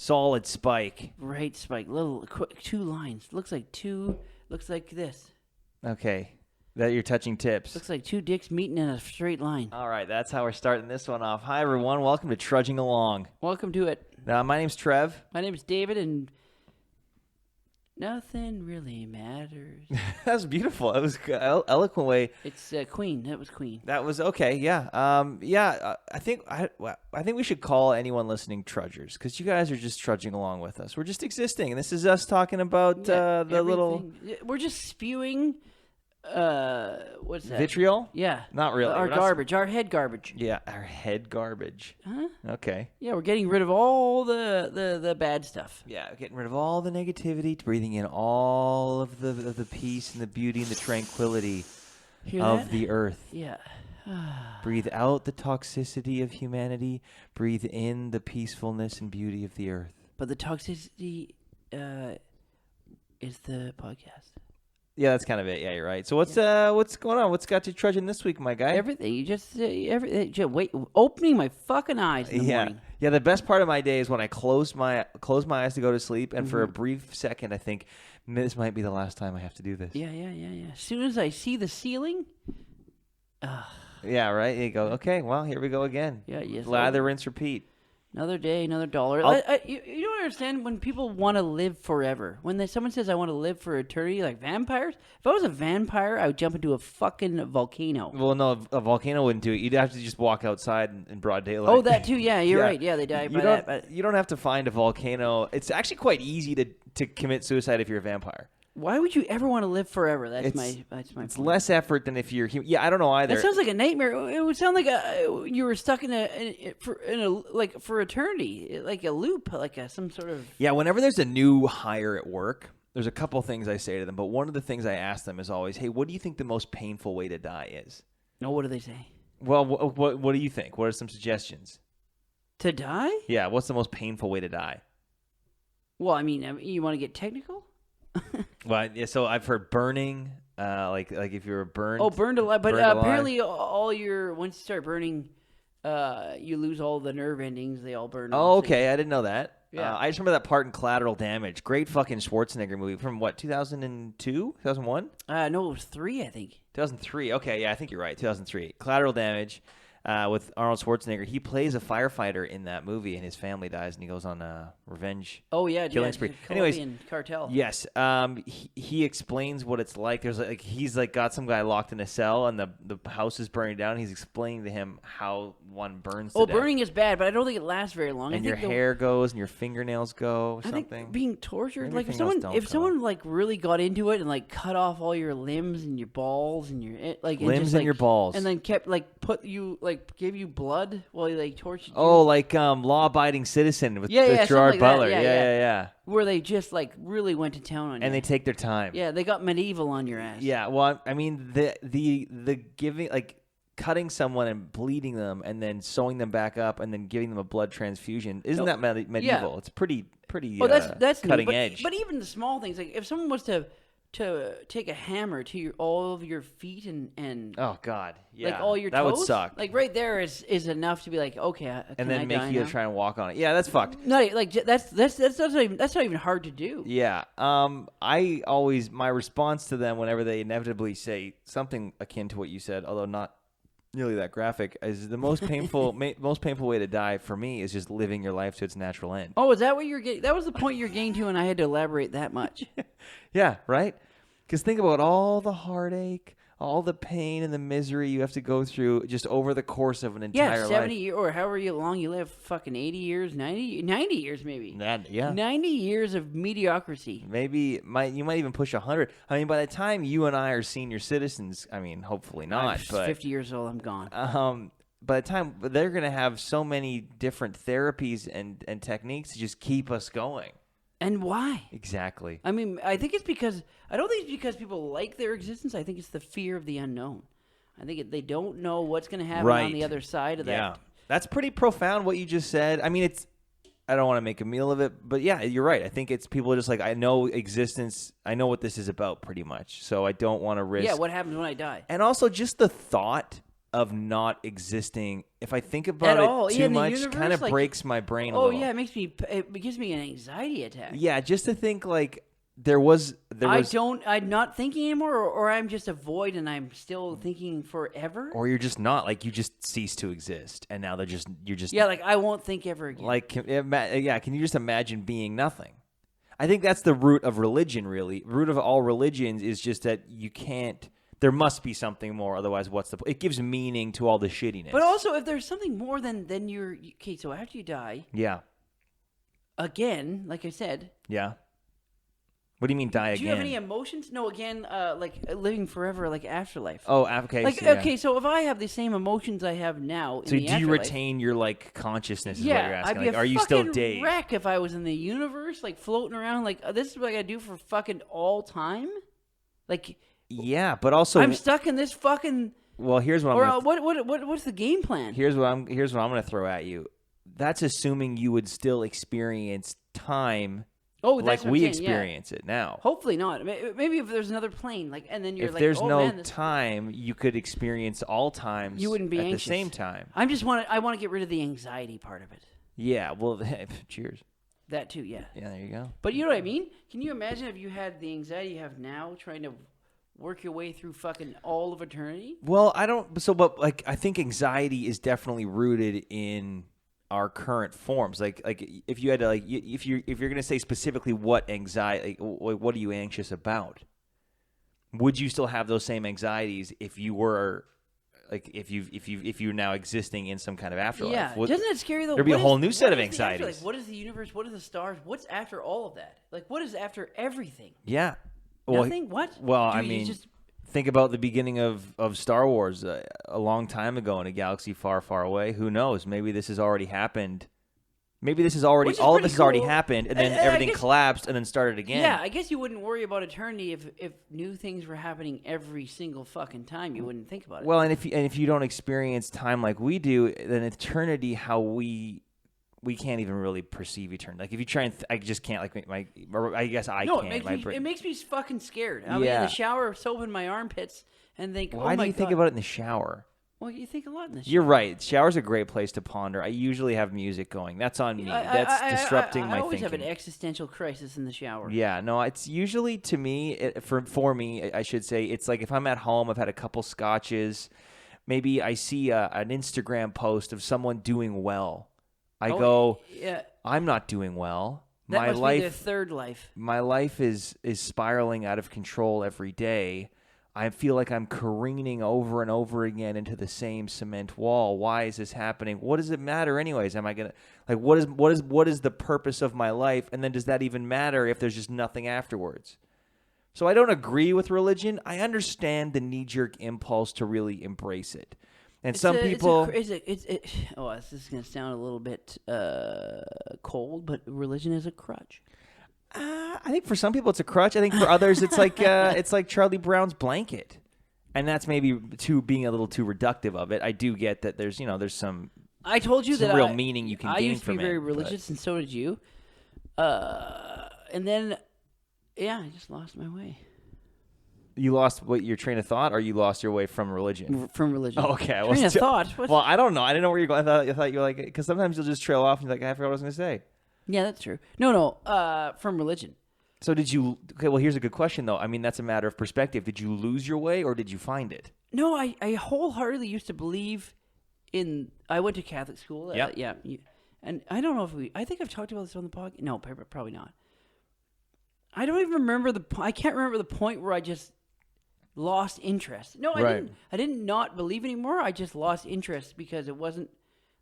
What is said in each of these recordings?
solid spike. Right spike. Little quick 2 lines. Looks like this. Okay. That you're touching tips. Looks like 2 dicks meeting in a straight line. All right, that's how we're starting this one off. Hi, everyone. Welcome to Trudging Along. Welcome to it. My name's Trev. My name's David, and nothing really matters. That was beautiful. It was an eloquent way. It's Queen. That was Queen. That was okay. Yeah. I think we should call anyone listening trudgers because you guys are just trudging along with us. We're just existing, and this is us talking about We're just spewing. What's that? Vitriol? Yeah. Not really. Our garbage. Our head garbage. Yeah, our head garbage. Huh? Okay. Yeah, we're getting rid of all the bad stuff. Yeah, getting rid of all the negativity, breathing in all of the peace and the beauty and the tranquility of the earth. Yeah. Breathe out the toxicity of humanity. Breathe in the peacefulness and beauty of the earth. But the toxicity is the podcast. Yeah, that's kind of it. Yeah, you're right. So what's going on? What's got you trudging this week, my guy? Everything. You just everything. Just opening my fucking eyes in the morning. Yeah. The best part of my day is when I close my eyes to go to sleep, and for a brief second, I think this might be the last time I have to do this. Yeah. As soon as I see the ceiling, yeah, right. You go. Okay, well, here we go again. Yeah. Yes. Lather, rinse, repeat. Another day, another dollar. You don't understand when people want to live forever. When someone says, I want to live for eternity, like vampires. If I was a vampire, I would jump into a fucking volcano. Well, no, a volcano wouldn't do it. You'd have to just walk outside in broad daylight. Oh, that too. Yeah, you're right. Yeah, they die by that. But you don't have to find a volcano. It's actually quite easy to commit suicide if you're a vampire. Why would you ever want to live forever? That's my It's point. less effort than if you're human. Yeah, I don't know either. That sounds like a nightmare. It would sound like you were stuck in for eternity, like a loop, like some sort of. Yeah, whenever there's a new hire at work, there's a couple things I say to them, but one of the things I ask them is always, "Hey, what do you think the most painful way to die is?" No, what do they say? Well, what do you think? What are some suggestions? To die? Yeah, what's the most painful way to die? Well, I mean, you want to get technical? Well, yeah, so I've heard burning, like if you're burned. Oh, burned alive. But burned apparently, alive. once you start burning, you lose all the nerve endings. They all burn. Oh, okay. I didn't know that. Yeah. I just remember that part in Collateral Damage. Great fucking Schwarzenegger movie from what, 2002? 2001? No, it was 3, I think. 2003. Okay, yeah, I think you're right. 2003. Collateral Damage with Arnold Schwarzenegger. He plays a firefighter in that movie, and his family dies, and he goes on a revenge. Oh yeah, killing spree. Anyways, cartel. Yes. He explains what it's like. There's he's got some guy locked in a cell, and the house is burning down. He's explaining to him how one burns. To death. Burning is bad, but I don't think it lasts very long. And your hair goes, and your fingernails go. I think being tortured, like if someone like really got into it and like cut off all your limbs and your balls and your limbs and your balls, and then kept gave you blood while they tortured you. Oh, like Law-Abiding Citizen with Gerard Butler. Yeah. Where they just like really went to town on you. And they take their time. Yeah, they got medieval on your ass. Yeah, well, I mean the giving, like cutting someone and bleeding them and then sewing them back up and then giving them a blood transfusion, isn't that medieval? Yeah. It's pretty that's cutting new, edge. But even the small things, like if someone was to take a hammer to all of your feet and oh god, yeah, like all your toes, that would suck. Like right there is enough to be like, okay, and then make you try and walk on it. Yeah, that's fucked. No, like that's not even hard to do. Yeah. My response to them whenever they inevitably say something akin to what you said, although not nearly that graphic, is the most painful most painful way to die for me is just living your life to its natural end. Oh, is that what you're getting? That was the point you're getting to, and I had to elaborate that much. Yeah, right? Because think about all the heartache, all the pain and the misery you have to go through just over the course of an entire life. 70 years, or however long you live, fucking 80 years, 90 years maybe. 90 years of mediocrity. Maybe you might even push 100. I mean, by the time you and I are senior citizens, I mean, hopefully not. I'm 50 years old, I'm gone. By the time they're going to have so many different therapies and techniques to just keep us going. And why? Exactly. I mean, I don't think it's because people like their existence. I think it's the fear of the unknown. I think they don't know what's going to happen on the other side of that. Yeah. That's pretty profound what you just said. I mean, I don't want to make a meal of it, but yeah, you're right. I think it's people are just like, I know existence. I know what this is about pretty much. So I don't want to risk. Yeah, what happens when I die? And also just the thought of not existing, if I think about it too much, kind of breaks my brain a little. Yeah, it gives me an anxiety attack. Yeah, just to think like there was. I'm not thinking anymore, or I'm just a void and I'm still thinking forever. Or you're just not, like you just cease to exist, and now you're just. Yeah, like I won't think ever again. Like, can you just imagine being nothing? I think that's the root of religion, really. Root of all religions is just that you can't. There must be something more, otherwise what's the point? It gives meaning to all the shittiness. But also, if there's something more than your... Okay, so after you die... Yeah. Again, like I said... Yeah. What do you mean die again? Do you have any emotions? No, again, like living forever, like afterlife. Oh, okay. Like, okay, so if I have the same emotions I have now in the afterlife... So do you retain your, like, consciousness is what you're asking? I'd be are you still Dave? Wreck if I was in the universe, like, floating around, like, this is what I gotta do for fucking all time? Like... Yeah, but also I'm stuck in this fucking. Well, here's what what's the game plan? Here's what I'm going to throw at you. That's assuming you would still experience time. Oh, that's like we experience it now. Hopefully not. Maybe if there's another plane, like, and then you're if like, there's no time, you could experience all times. You wouldn't be at anxious. The same time. I want to get rid of the anxiety part of it. Yeah. Well, cheers. That too. Yeah. Yeah. There you go. But you know what I mean? Can you imagine if you had the anxiety you have now, trying to work your way through fucking all of eternity? Well, I don't. So, but like, I think anxiety is definitely rooted in our current forms. Like if you had to, like, if you're gonna say specifically what anxiety, like, what are you anxious about? Would you still have those same anxieties if you were, like, if you're now existing in some kind of afterlife? Yeah. Doesn't it scare you though? There'd be a whole new set of anxieties. What is the universe? What are the stars? What's after all of that? Like, what is after everything? Yeah. Nothing? What? Well, I mean, think about the beginning of Star Wars a long time ago in a galaxy far, far away. Who knows? Maybe this has already happened. Maybe this is already all of this has already happened, and then everything collapsed and then started again. Yeah, I guess you wouldn't worry about eternity if new things were happening every single fucking time. You wouldn't think about it. Well, and if you don't experience time like we do, then eternity, how we can't even really perceive eternity. Like, if you try and I just can't, like, I guess I can't. It makes me fucking scared. I'll be in the shower, soap in my armpits, and think, why do you think about it in the shower? Well, you think a lot in the shower. You're right. Shower's a great place to ponder. I usually have music going. That's on me. That's disrupting my thinking. I always have an existential crisis in the shower. Yeah, no, it's usually, to me, for me, I should say, it's like if I'm at home, I've had a couple scotches, maybe I see an Instagram post of someone doing well. I go, I'm not doing well. That must be their third life. My life is spiraling out of control every day. I feel like I'm careening over and over again into the same cement wall. Why is this happening? What does it matter anyways? Am I gonna, like, what is the purpose of my life? And then does that even matter if there's just nothing afterwards? So I don't agree with religion. I understand the knee-jerk impulse to really embrace it. And some people... this is going to sound a little bit cold, but religion is a crutch. I think for some people it's a crutch. I think for others it's like Charlie Brown's blanket. And that's maybe being a little too reductive of it. I do get that there's some... I told you that real meaning you can gain from it. I used to be very religious, and so did you. And then, I just lost my way. You lost your train of thought, or you lost your way from religion? From religion. Oh, okay. Train of thought? Well, I don't know. I didn't know where you're going. I thought you were like... Because sometimes you'll just trail off and you're like, I forgot what I was going to say. Yeah, that's true. No. From religion. So did you... Okay, well, here's a good question, though. I mean, that's a matter of perspective. Did you lose your way, or did you find it? No, I wholeheartedly used to believe in... I went to Catholic school. Yeah. And I don't know if I think I've talked about this on the podcast. No, probably not. I don't even remember I can't remember the point where I just... lost interest. No, I didn't not believe anymore. I just lost interest because it wasn't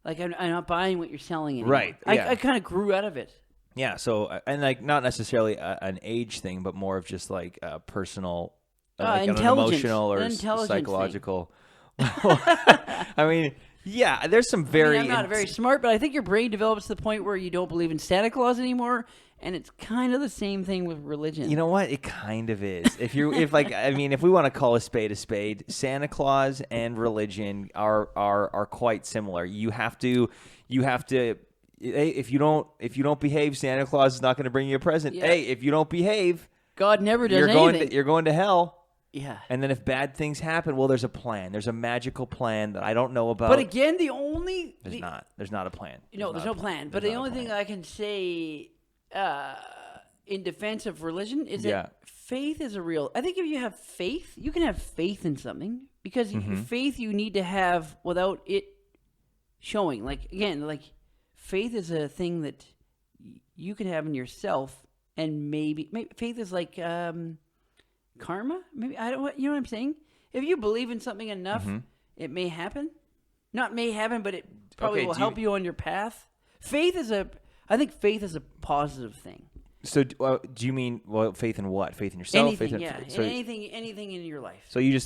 like I'm not buying what you're selling anymore. Right. Yeah. I kind of grew out of it. Yeah. So, and like not necessarily an age thing, but more of just like a personal, like an emotional or psychological. I mean, yeah, there's some I'm not very smart, but I think your brain develops to the point where you don't believe in Santa Claus anymore. And it's kind of the same thing with religion. You know what? It kind of is. If we want to call a spade, Santa Claus and religion are quite similar. You have to. If you don't behave, Santa Claus is not going to bring you a present. Yeah. Hey, if you don't behave, God never does anything. You're going to hell. Yeah. And then if bad things happen, well, there's a plan. There's a magical plan that I don't know about. But again, There's not a plan. There's no plan. But the only thing I can say in defense of religion is that faith is a real... I think if you have faith, you can have faith in something. Because faith you need to have without it showing. Like, again, like, faith is a thing that you can have in yourself, and maybe faith is like karma. Maybe you know what I'm saying. If you believe in something enough, it may happen. Not may happen, but it probably will help you on your path. I think faith is a positive thing. So, do you mean faith in what? Faith in yourself? Anything, faith in, yeah. So, anything in your life. So you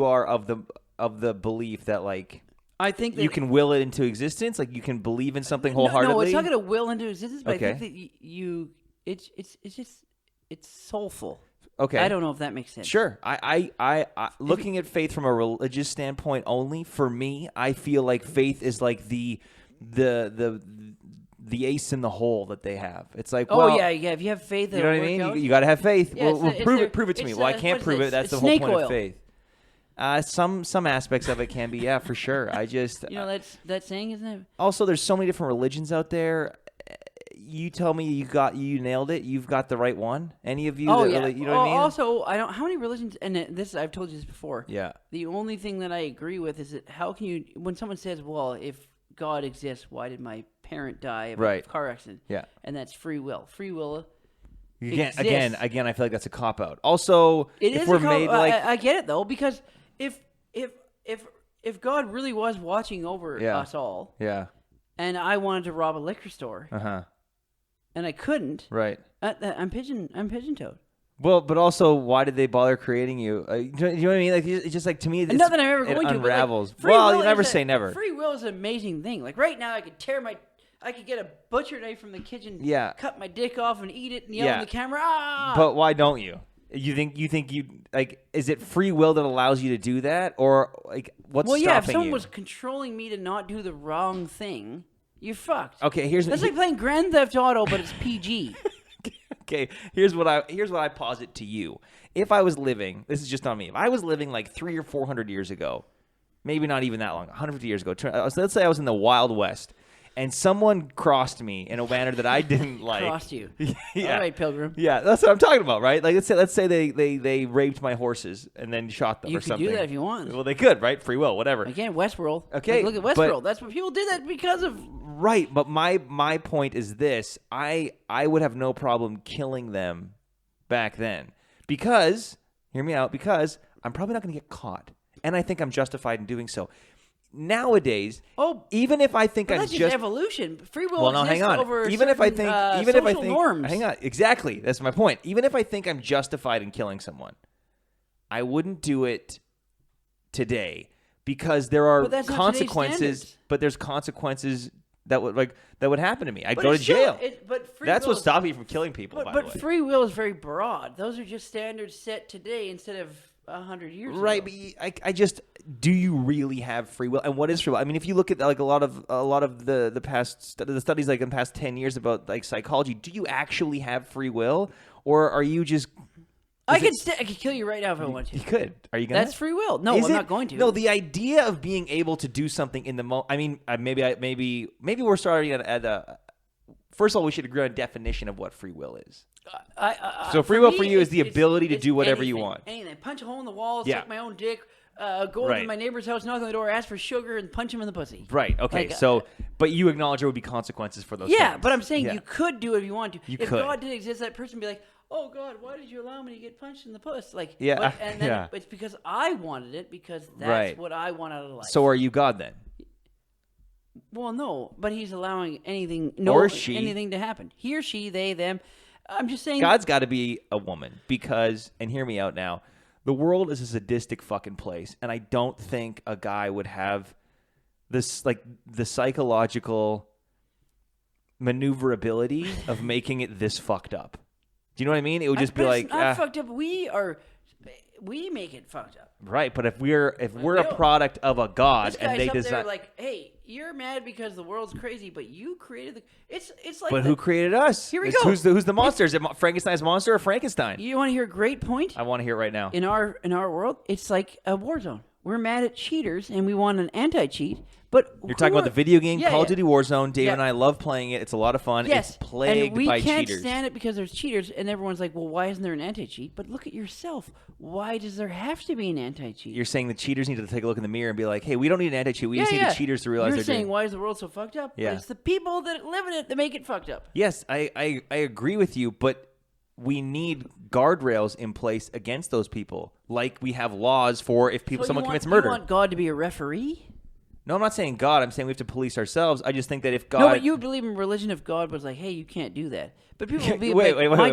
are of the belief that like I think that you can will it into existence. Like you can believe in something wholeheartedly. No, it's not going to will into existence. But I think that it's soulful. Okay. I don't know if that makes sense. Sure. I looking at faith from a religious standpoint only. For me, I feel like faith is like the ace in the hole that they have. It's like, yeah. If you have faith, you know what I mean. You got to have faith. Yeah, prove it to me. Well, I can't prove it. That's the whole point of faith. Some aspects of it can be, yeah, for sure. I just that's that saying, isn't it? Also, there's so many different religions out there. You tell me you nailed it. You've got the right one. Any of you? Oh, you know what I mean? Also, I don't. How many religions? And this, I've told you this before. Yeah. The only thing that I agree with is that how can you, when someone says, "Well, if God exists, why did my parent die of a car accident?" Yeah. And that's free will. Free will. Again, I feel like that's a cop out. Also, I get it though, because if God really was watching over us all, and I wanted to rob a liquor store, and I couldn't, right? I'm pigeon-toed. Well, but also, why did they bother creating you? You know what I mean? Like, it's just like to me, it's, nothing I'm ever going to unravels. But like, you never say never. Free will is an amazing thing. Like right now, I could get a butcher knife from the kitchen, cut my dick off and eat it and yell on the camera. Ah! But why don't you? You think you like? Is it free will that allows you to do that, or like what's stopping you? Well, yeah. If someone was controlling me to not do the wrong thing, you're fucked. Okay, that's like playing Grand Theft Auto, but it's PG. Okay, here's what I posit to you. If I was living, this is just on me. If I was living like 300 or 400 years ago, maybe not even that long, 150 years ago. Let's say I was in the Wild West, and someone crossed me in a manner that I didn't like. Crossed you? Yeah. All right, Pilgrim. Yeah, that's what I'm talking about, right? Like let's say they raped my horses and then shot them or something. You could do that if you want. Well, they could, right? Free will, whatever. Again, Westworld. Okay, like, look at Westworld. That's what people did that because of. Right, but my point is this: I would have no problem killing them back then because, hear me out, because I'm probably not going to get caught, and I think I'm justified in doing so. Nowadays, even if I think that's just evolution, free will exists hang on. Over even if I think norms. Hang on, exactly. That's my point. Even if I think I'm justified in killing someone, I wouldn't do it today because there are consequences. But there's consequences that would happen to me. I'd go to jail. That's what stopped me from killing people. But free will is very broad. Those are just standards set today instead of 100 years ago. Right, but I just, do you really have free will? And what is free will? I mean, if you look at like a lot of the studies like in the past 10 years about like psychology, do you actually have free will, or are you just? I could kill you right now if I want to. You could. Are you gonna? That's free will. No, I'm not going to. No, the idea of being able to do something in the moment. I mean, maybe we're starting at a. First of all, we should agree on a definition of what free will is. So free will for you is the ability to do whatever you want. Anything. Punch a hole in the wall, suck my own dick, go over to my neighbor's house, knock on the door, ask for sugar, and punch him in the pussy. Right. Okay. But you acknowledge there would be consequences for those things. Yeah, but I'm saying you could do it if you want to. If could. God did exist, that person would be like, "Oh God, why did you allow me to get punched in the puss?" Like, it's because I wanted it because that's what I want out of life. So are you God then? Well, no, but he's allowing anything to happen. He or she, they, them. I'm just saying. God's got to be a woman because, and hear me out now, the world is a sadistic fucking place, and I don't think a guy would have this, like, the psychological maneuverability of making it this fucked up. Do you know what I mean? It would just be like, I'm fucked up. We are We make it fucked up. Right, but if we're a product of a god and they design, there like, hey, you're mad because the world's crazy, but you created the. It's like. But who created us? Here we go. Who's the monster? Is it Frankenstein's monster or Frankenstein? You want to hear a great point? I want to hear it right now. In our world, it's like a war zone. We're mad at cheaters, and we want an anti-cheat. But you're talking about the video game Call of Duty Warzone. Dave Yeah. and I love playing it. It's a lot of fun. Yes. It's plagued by we can't cheaters. stand it because there's cheaters, and everyone's like, well, why isn't there an anti-cheat? But look at yourself. Why does there have to be an anti-cheat? You're saying the cheaters need to take a look in the mirror and be like, hey, we don't need an anti-cheat. We just need the cheaters to realize You're they're saying, doing. why is the world so fucked up? Yeah. But it's the people that live in it that make it fucked up. Yes, I agree with you, but we need guardrails in place against those people. Like we have laws for if someone commits murder. You want God to be a referee? No, I'm not saying God. I'm saying we have to police ourselves. I just think that if God... No, but you would believe in religion if God was like, hey, you can't do that. But people would be wait, like, my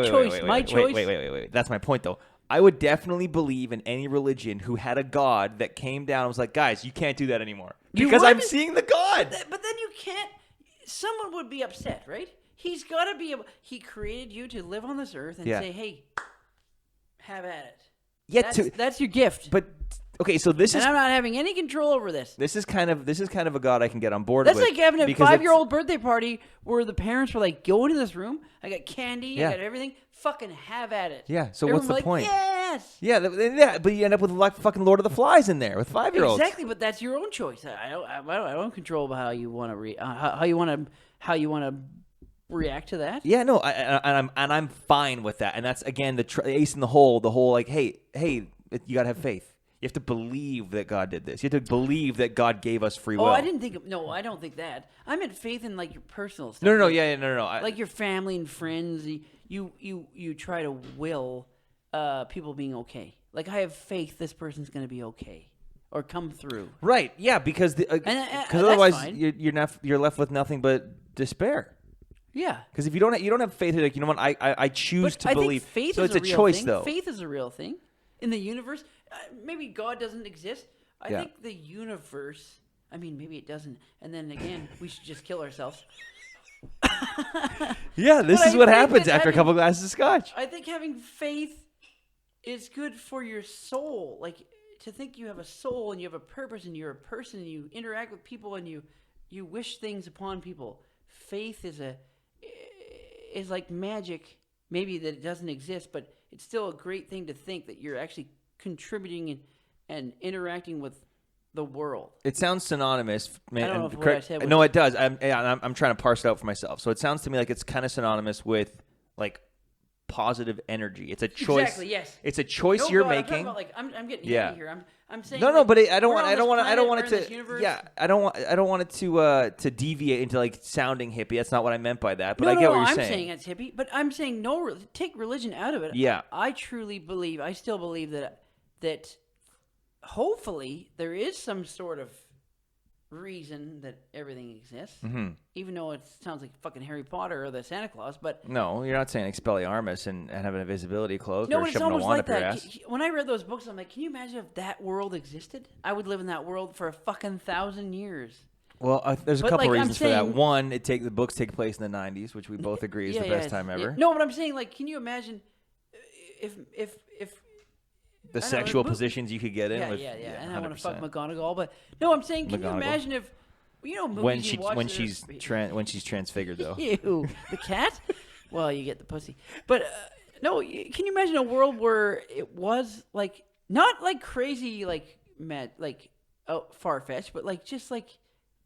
choice. Wait. That's my point, though. I would definitely believe in any religion who had a God that came down and was like, guys, you can't do that anymore. Because I'm seeing the God. But then you can't... Someone would be upset, right? He's got to be able... He created you to live on this earth and say, hey, have at it. Yeah, that's your gift. But... Okay, so this is. I'm not having any control over this. This is kind of a God I can get on board with. That's like having a 5-year-old birthday party where the parents were like, "Go into this room. I got candy. I got everything. Fucking have at it." Yeah. So what's the point? Yes. Yeah, but you end up with like fucking Lord of the Flies in there with 5-year-olds. Exactly, but that's your own choice. I don't control how you want to how you want to react to that. Yeah, no, I'm fine with that, and that's again the ace in the hole. The whole like, hey, you gotta have faith. You have to believe that God did this. You have to believe that God gave us free will. Oh, I don't think that. I meant faith in like your personal stuff. No. Like your family and friends. You try to will people being okay. Like I have faith this person's going to be okay or come through. Right? Yeah, because otherwise you're left with nothing but despair. Yeah. Because if you don't have faith, like you know what, I choose to believe. Faith so is it's a choice thing. though. Faith is a real thing in the universe. Maybe God doesn't exist. I think the universe. I mean, maybe it doesn't. And then again, we should just kill ourselves. Yeah, this is what happens after a couple glasses of scotch. I think having faith is good for your soul. Like to think you have a soul and you have a purpose and you're a person and you interact with people and you wish things upon people. Faith is like magic. Maybe that it doesn't exist, but it's still a great thing to think that you're actually contributing and interacting with the world. It sounds synonymous. I don't know if what I said was... No, it does. I'm trying to parse it out for myself. So it sounds to me like it's kind of synonymous with like positive energy. It's a choice. Exactly. Yes. It's a choice you're making. I'm getting heavy here. I'm saying no, but I don't want it to. Yeah, I don't want it to deviate into like sounding hippie. That's not what I meant by that. But I get what you're saying. I'm saying it's hippie, but I'm saying take religion out of it. Yeah. I truly believe. I still believe that hopefully there is some sort of reason that everything exists, even though it sounds like fucking Harry Potter or the Santa Claus. But no, you're not saying Expelliarmus and have an invisibility cloak no, or it's shoving a almost wand like up your that. ass. When I read those books, I'm like, can you imagine if that world existed? I would live in that world for a fucking 1,000 years. Well, there's a couple reasons for that. One, the books take place in the 90s, which we both agree is the best time ever. No, but I'm saying, like, can you imagine if the sexual positions you could get in? Yeah. And I want to fuck McGonagall, but no, I'm saying, can you imagine if movies when she's transfigured though? Ew, the cat? Well, you get the pussy, but no. Can you imagine a world where it was like not like crazy, like mad, like far fetched, but like just like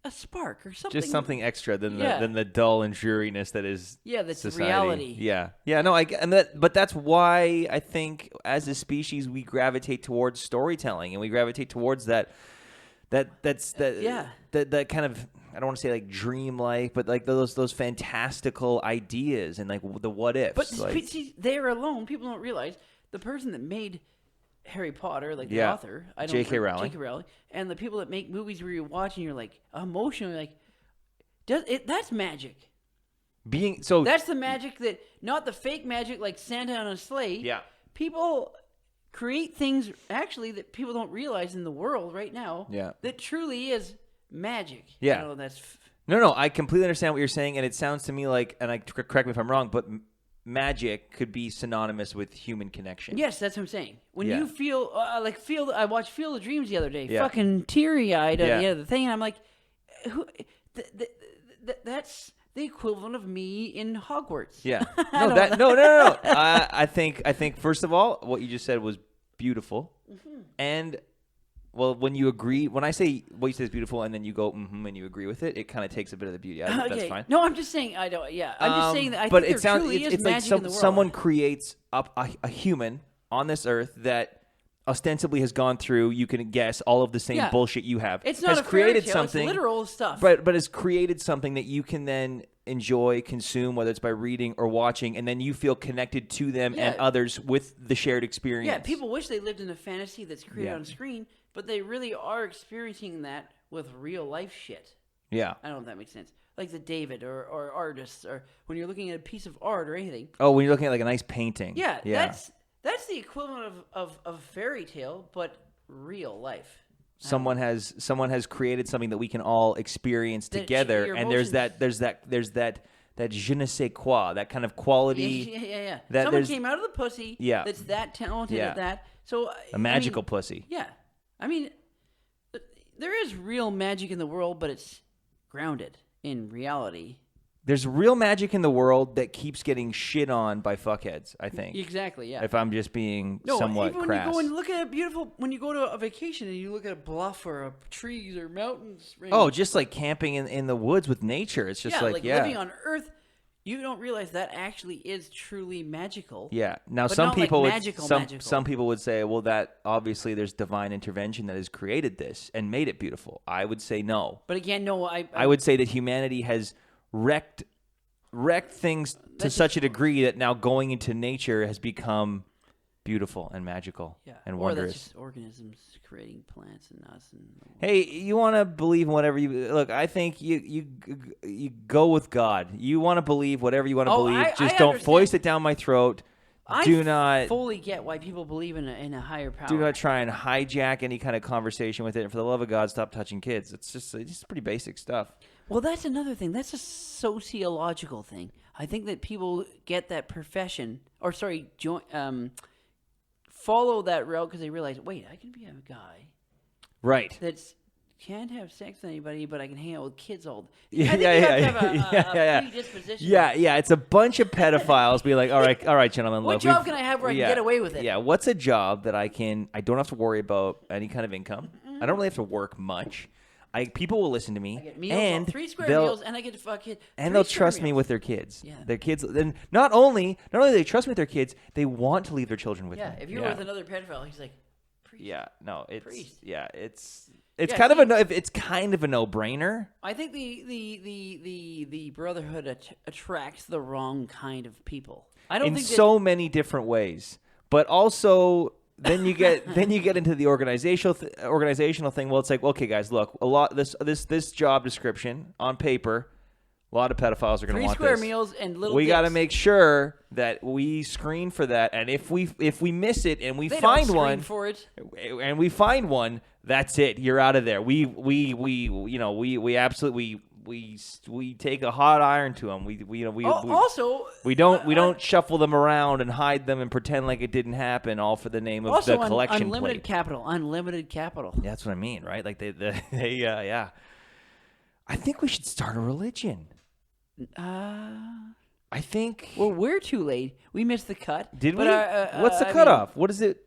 a spark or something. Just something extra than the dull and dreariness that is that's society. Reality. Yeah. No, but that's why I think as a species we gravitate towards storytelling and we gravitate towards that kind of, I don't want to say like dreamlike, but like those fantastical ideas and like the what ifs. But like, see, they're alone. People don't realize the person that made Harry Potter, like the author, J.K. Rowling, and the people that make movies where you're watching, you're like emotionally like, that's magic. That's the magic that, not the fake magic like Santa on a sleigh. Yeah, people create things actually that people don't realize in the world right now. Yeah, that truly is magic. Yeah, that's no. I completely understand what you're saying, and it sounds to me like, and correct me if I'm wrong, but magic could be synonymous with human connection. Yes, that's what I'm saying. When Yeah. you feel I watched Field of Dreams the other day, Yeah. fucking teary-eyed at Yeah. the end of the thing, and I'm like, that's the equivalent of me in Hogwarts. Yeah. No. I think first of all, what you just said was beautiful, and well, when I say what you said is beautiful, and then you go and you agree with it, it kind of takes a bit of the beauty out of it. Okay. That's fine. No, I'm just saying I don't. Yeah, I'm just saying that I but think it sounds truly is it's like magic in the world. someone creates a human on this earth that ostensibly has gone through, you can guess, all of the same bullshit you have. It's not has a fairy created tale, something, it's literal stuff. but has created something that you can then enjoy, consume, whether it's by reading or watching, and then you feel connected to them and others with the shared experience. Yeah, people wish they lived in a fantasy that's created on screen, but they really are experiencing that with real life shit. Yeah. I don't know if that makes sense. Like the David or artists, or when you're looking at a piece of art or anything. Oh, when you're looking at like a nice painting. Yeah. That's the equivalent of fairy tale, but real life. Someone has created something that we can all experience together, and there's that je ne sais quoi, that kind of quality. Yeah. That Someone came out of the pussy. Yeah. That's that talented at that. So a magical pussy. Yeah, I mean, there is real magic in the world, but it's grounded in reality. There's real magic in the world that keeps getting shit on by fuckheads, I think. Exactly, yeah. If I'm just being somewhat even when crass. you go and look at when you go to a vacation and you look at a bluff or trees or mountains. Oh, just like camping in the woods with nature. It's just living on Earth. You don't realize that actually is truly magical. Yeah. Now but some not people like magical. Some people would say, well, that obviously there's divine intervention that has created this and made it beautiful. I would say no. But again, no. I would say that humanity has wrecked things to such a degree that now going into nature has become beautiful and magical and wondrous. Or that's just organisms creating plants and us. Hey, you want to believe in whatever you look. I think you go with God. You want to believe whatever you want to believe. Just don't foist it down my throat. Do not fully get why people believe in a higher power. Do not try and hijack any kind of conversation with it. And for the love of God, stop touching kids. It's just pretty basic stuff. Well, that's another thing. That's a sociological thing. I think that people get that profession, follow that route because they realize, wait, I can be a guy, right? That's can't have sex with anybody, but I can hang out with kids all day. Yeah. Predisposition. Yeah. It's a bunch of pedophiles. Be like, all right, gentlemen. What job can I have where I can get away with it? Yeah. What's a job that I don't have to worry about any kind of income? I don't really have to work much. People will listen to me, I get meals, and 3 square meals, and I get to fucking. And they'll trust me with their kids. Yeah. Their kids, and not only do they trust me with their kids, they want to leave their children with them. Yeah, if you're with another pedophile, he's like, priest. Yeah, no, it's priest. Yeah, it's kind of a no-brainer. I think the brotherhood attracts the wrong kind of people. I don't think so many different ways, but also. Then you get into the organizational thing. Well, it's like, okay, guys, look, a lot this job description on paper, a lot of pedophiles are going to want 3 square this. meals and little. We got to make sure that we screen for that, and if we miss it and we find one for it, and we find one, that's it. You're out of there. We absolutely. We take a hot iron to them. We don't shuffle them around and hide them and pretend like it didn't happen, all for the name of the collection unlimited plate. Unlimited capital. Yeah, that's what I mean, right? Like they I think we should start a religion. I think. Well, we're too late. We missed the cut. Did we? What's the cutoff? What is it?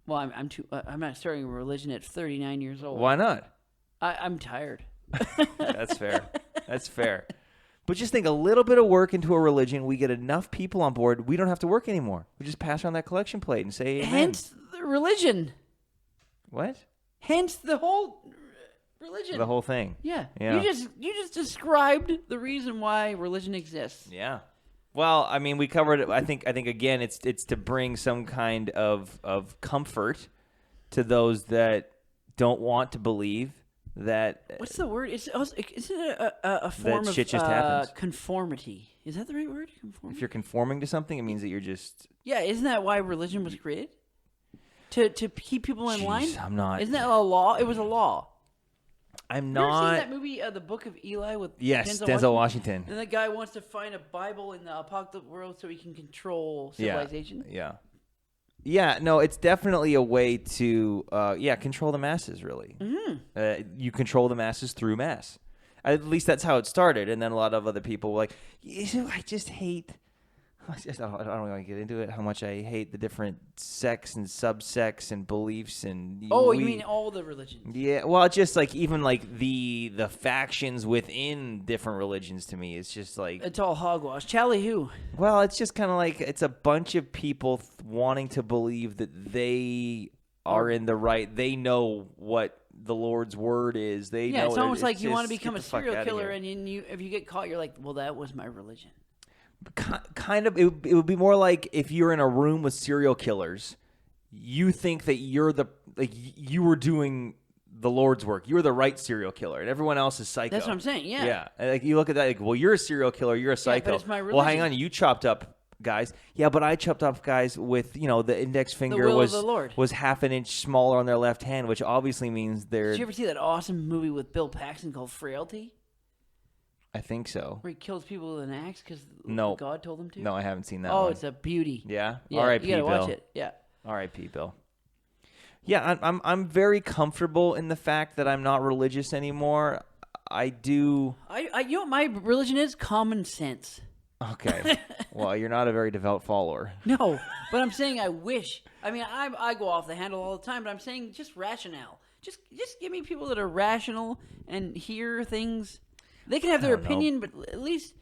Well, I'm not starting a religion at 39 years old. Why not? I'm tired. That's fair. But just think, a little bit of work into a religion, we get enough people on board, we don't have to work anymore. We just pass around that collection plate and say amen. Hence the religion. What? Hence the whole religion. The whole thing. Yeah. You just described the reason why religion exists. Yeah. Well, I mean, we covered it. I think again, it's to bring some kind of comfort to those that don't want to believe. What's the word? Isn't it a form that shit just happens. Conformity? Is that the right word? Conformity? If you're conforming to something, it means that you're just. Yeah, isn't that why religion was created? To keep people in line. I'm not. Isn't that a law? It was a law. I'm You ever seen not. that movie, The Book of Eli, with Yes, Denzel Washington. And the guy wants to find a Bible in the apocalyptic world so he can control civilization. Yeah, no, it's definitely a way to, control the masses, really. Mm-hmm. You control the masses through mass. At least that's how it started. And then a lot of other people were like, I just hate, I don't want to get into it, how much I hate the different sects and subsects and beliefs. And you mean all the religions? Yeah, well, just like even like the factions within different religions to me, it's just like... It's all hogwash. Charlie who? Well, it's just kind of like it's a bunch of people wanting to believe that they are in the right. They know what the Lord's word is. They know it's almost like you want to just become a get the fuck serial outta killer, here. and if you get caught, you're like, well, that was my religion. Kind of, it would be more like if you're in a room with serial killers, you think that you were doing the Lord's work. You're the right serial killer, and everyone else is psycho. That's what I'm saying. Yeah. Yeah. And like you look at that, like, well, you're a serial killer. You're a psycho. but it's my Well, hang religion. on. You chopped up guys. Yeah, but I chopped up guys with the index finger will of the Lord. was half an inch smaller on their left hand, which obviously means they're. Did you ever see that awesome movie with Bill Paxton called Frailty, I think so. where he kills people with an axe because No. God told him to? No, I haven't seen that. Oh, one. it's a beauty. Yeah. Yeah, R.I.P. you gotta Bill. watch it. Yeah. R.I.P. Bill. Yeah, I'm very comfortable in the fact that I'm not religious anymore. I do. I you know what my religion is? Common sense. Okay. Well, you're not a very devout follower. No, but I'm saying I wish. I mean, I go off the handle all the time, but I'm saying just rationale. Just give me people that are rational and hear things. They can have their don't know. opinion, but at least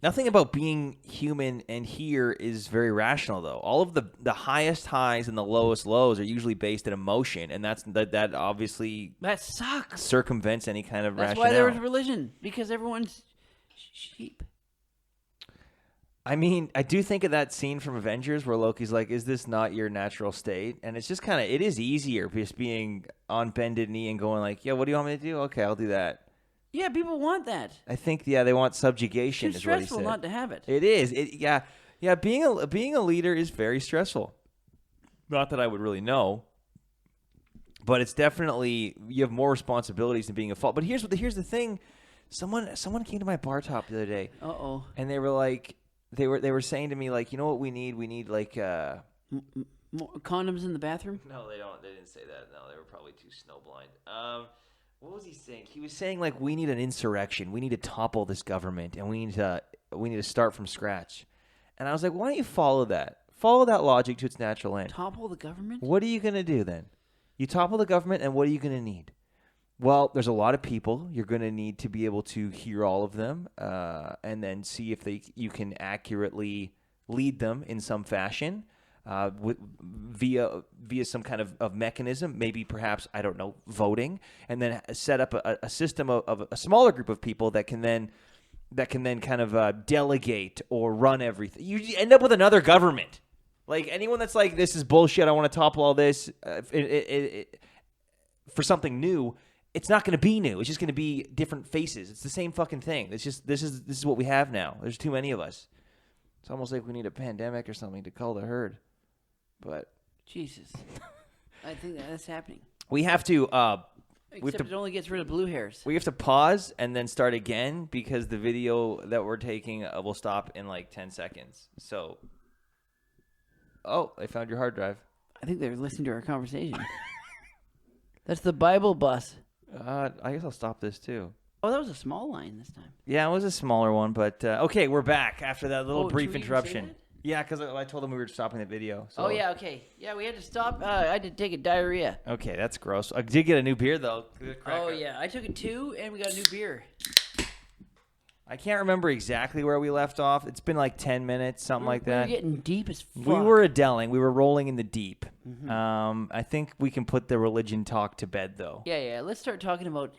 Nothing about being human and here is very rational, though. All of the highest highs and the lowest lows are usually based in emotion, and that obviously that sucks. circumvents any kind of That's rationale. why there was religion, because everyone's sheep. I mean, I do think of that scene from Avengers where Loki's like, "Is this not your natural state?" And it's just it is easier just being on bended knee and going like, "Yeah, what do you want me to do? Okay, I'll do that." Yeah, people want that. I think they want subjugation. Too is what he stressful said. not to have it. It is. Yeah. Being a leader is very stressful. Not that I would really know, but it's definitely you have more responsibilities than being a fault. But here's the thing: someone came to my bar top the other day, and they were like, they were saying to me like, you know what we need? We need like More condoms in the bathroom. No, they don't. They didn't say that. No, they were probably too snowblind. What was he saying? He was saying like we need an insurrection. We need to topple this government, and we need to start from scratch. And I was like, why don't you follow that? Follow that logic to its natural end. Topple the government? What are you going to do then? You topple the government, and what are you going to need? Well, there's a lot of people. You're going to need to be able to hear all of them, and then see if you can accurately lead them in some fashion. Via some kind of mechanism, maybe perhaps, I don't know, voting, and then set up a system of a smaller group of people that can then kind of delegate or run everything. You end up with another government. Like anyone that's like, this is bullshit, I want to topple all this for something new. It's not going to be new. It's just going to be different faces. It's the same fucking thing. It's just this is what we have now. There's too many of us. It's almost like we need a pandemic or something to cull the herd. But Jesus, I think that's happening. We have to. Except it only gets rid of blue hairs. We have to pause and then start again because the video that we're taking will stop in like 10 seconds. So, they found your hard drive. I think they're listening to our conversation. That's the Bible bus. I guess I'll stop this too. Oh, that was a small line this time. Yeah, it was a smaller one, but okay, we're back after that little brief should we even say interruption. that? Yeah, because I told them we were stopping the video. So. Oh, yeah, okay. Yeah, we had to stop. I had to take a diarrhea. Okay, that's gross. I did get a new beer, though. Oh, yeah. I took it too, and we got a new beer. I can't remember exactly where we left off. It's been like 10 minutes, something like that. We were getting deep as fuck. We were Adeling. We were rolling in the deep. Mm-hmm. I think we can put the religion talk to bed, though. Yeah. Let's start talking about,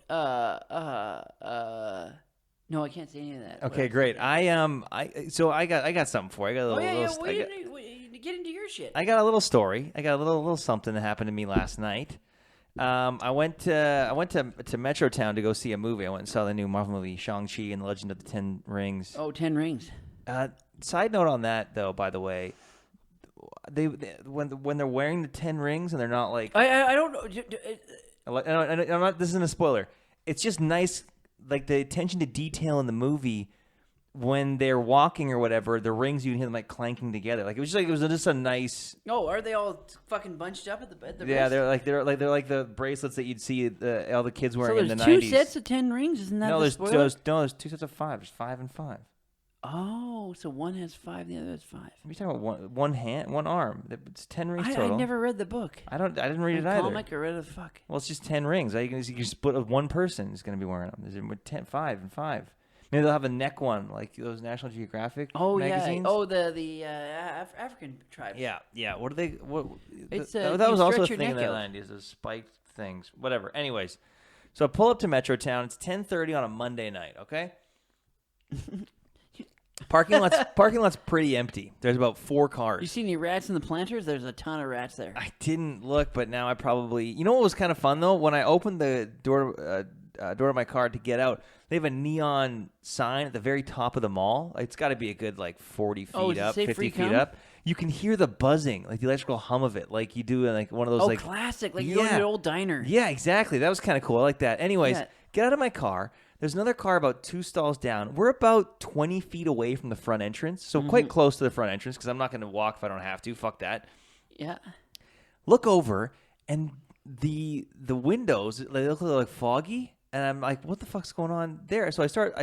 no, I can't say any of that. Okay, great. I got something for you. I got a little, get into your shit. I got a little story. I got a little something that happened to me last night. I went to Metrotown to go see a movie. I went and saw the new Marvel movie, Shang-Chi and the Legend of the Ten Rings. Oh, 10 Rings. Side note on that, though, by the way, they when they're wearing the 10 rings and they're not like I don't know. I'm not, this isn't a spoiler. it's just nice, like the attention to detail in the movie when they're walking or whatever. The rings, you can hear them like clanking together. Like it was just a nice. Oh, are they all fucking bunched up at the Yeah, wrist? they're like the bracelets that you'd see all the kids wearing in the 90s. So there's 2 sets of 10 rings, isn't that the spoiler? There's 2 sets of 5. There's 5 and 5. Oh, so one has 5, the other has 5. What are you talking about? One hand, one arm. It's 10 rings total. I never read the book. I didn't read it either. Comic or read the fuck. Well, it's just 10 rings. You can split with one person is going to be wearing them. There's 10, 5 and 5. Maybe they'll have a neck one, like those National Geographic magazines. Yeah. Oh, the African tribe. Yeah. What are they? What? It's that was also a thing in the out. 90s. Those spiked things. Whatever. Anyways, so I pull up to Metro Town. It's 10:30 on a Monday night. Okay. Parking lot's pretty empty. There's about 4 cars. You see any rats in the planters? There's a ton of rats there. I didn't look, but now I probably. You know what was kind of fun though? When I opened the door of my car to get out, they have a neon sign at the very top of the mall. It's got to be a good 40 feet up, 50 feet up. You can hear the buzzing, like the electrical hum of it, like you do in one of those classic, like you go to your old diner. Yeah, exactly. That was kind of cool. I like that. Anyways, get out of my car. There's another car about 2 stalls down. We're about 20 feet away from the front entrance, so quite close to the front entrance because I'm not going to walk if I don't have to. Fuck that. Yeah. Look over, and the windows, they look like foggy, and I'm like, what the fuck's going on there? So I start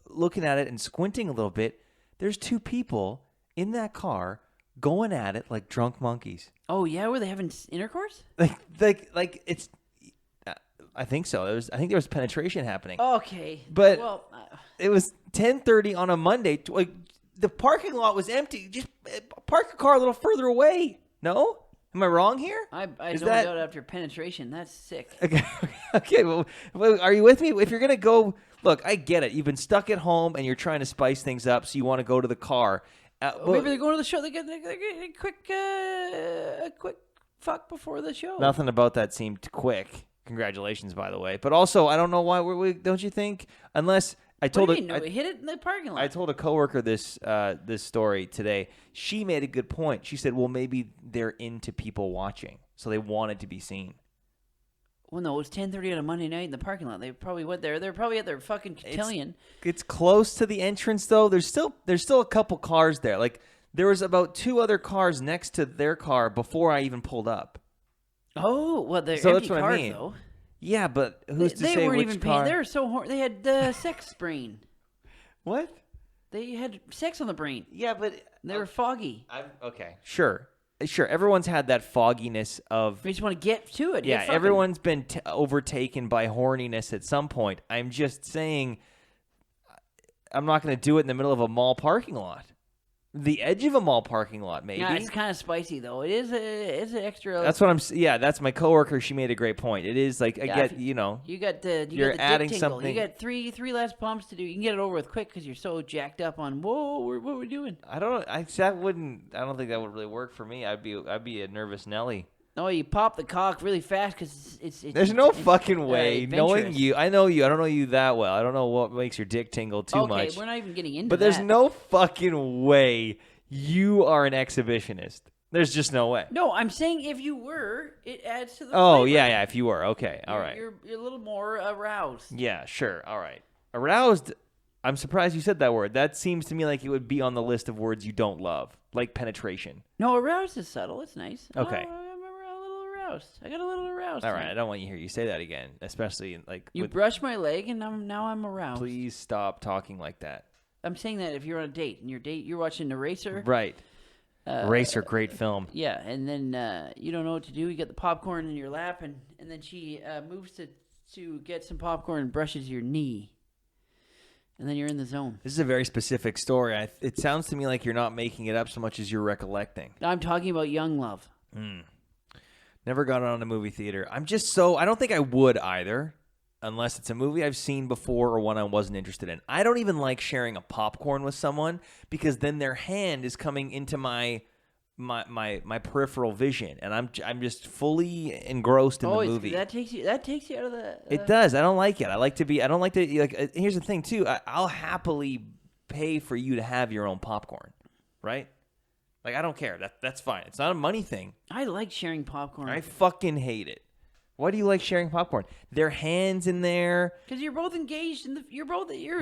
looking at it and squinting a little bit. There's 2 people in that car going at it like drunk monkeys. Oh yeah, were they having intercourse? Like it's. I think so. I think there was penetration happening. Okay, but it was 10:30 on a Monday. The parking lot was empty. Just park your car a little further away. No, am I wrong here? I don't doubt after penetration. That's sick. Okay. Well, are you with me? If you're gonna go, look, I get it. You've been stuck at home and you're trying to spice things up, so you want to go to the car. Maybe they're going to the show. They get a quick fuck before the show. Nothing about that seemed quick. Congratulations, by the way. But also, I don't know why. Don't you think? Unless I told we hit it in the parking lot. I told a coworker this story today. She made a good point. She said, "Well, maybe they're into people watching, so they wanted to be seen." Well, no, it was 10:30 on a Monday night in the parking lot. They probably went there. They're probably at their fucking cotillion. It's close to the entrance, though. There's still a couple cars there. Like there was about 2 other cars next to their car before I even pulled up. Oh, well, they're so empty that's what cars, I mean. though. Yeah, but who's to say they weren't which even car? They were so horny. They had sex brain. What? They had sex on the brain. Yeah, but they were foggy. Okay, sure. Everyone's had that fogginess of. We just want to get to it. Yeah, everyone's been overtaken by horniness at some point. I'm just saying, I'm not going to do it in the middle of a mall parking lot. The edge of a mall parking lot, maybe. Yeah, it's kind of spicy though. It's an extra. That's what I'm. Yeah, that's my coworker. She made a great point. It is like you know. You got the you're adding dick tingle. something. You got three less pumps to do. You can get it over with quick because you're so jacked up on. Whoa, what are we doing? I don't think that would really work for me. I'd be a nervous Nelly. No, you pop the cock really fast because it's. There's no fucking way. Knowing you, I know you. I don't know you that well. I don't know what makes your dick tingle too much. Okay, we're not even getting into that. But there's no fucking way you are an exhibitionist. There's just no way. No, I'm saying if you were, it adds to the flavor. flavor. Yeah, if you were. Okay, all right. You're a little more aroused. Yeah, sure. All right. Aroused, I'm surprised you said that word. That seems to me like it would be on the list of words you don't love, like penetration. No, aroused is subtle. It's nice. Okay. I got a little aroused. All right, I don't want you to hear you say that again, especially like you brush my leg and now I'm aroused. Please stop talking like that. I'm saying that if you're on a date and you're watching Eraser. Right. Eraser, great film. Yeah, and then you don't know what to do. You get the popcorn in your lap, and then she moves to get some popcorn and brushes your knee. And then you're in the zone. This is a very specific story. It sounds to me like you're not making it up so much as you're recollecting. I'm talking about young love. Never got on a movie theater. I don't think I would either, unless it's a movie I've seen before or one I wasn't interested in. I don't even like sharing a popcorn with someone because then their hand is coming into my peripheral vision, and I'm just fully engrossed in the movie. That takes you out of the. It does. I don't like it. I don't like to like. Here's the thing too. I'll happily pay for you to have your own popcorn, right? Like, I don't care. That's fine. It's not a money thing. I like sharing popcorn. I fucking hate it. Why do you like sharing popcorn? Their hands in there. Because you're both engaged in the. You're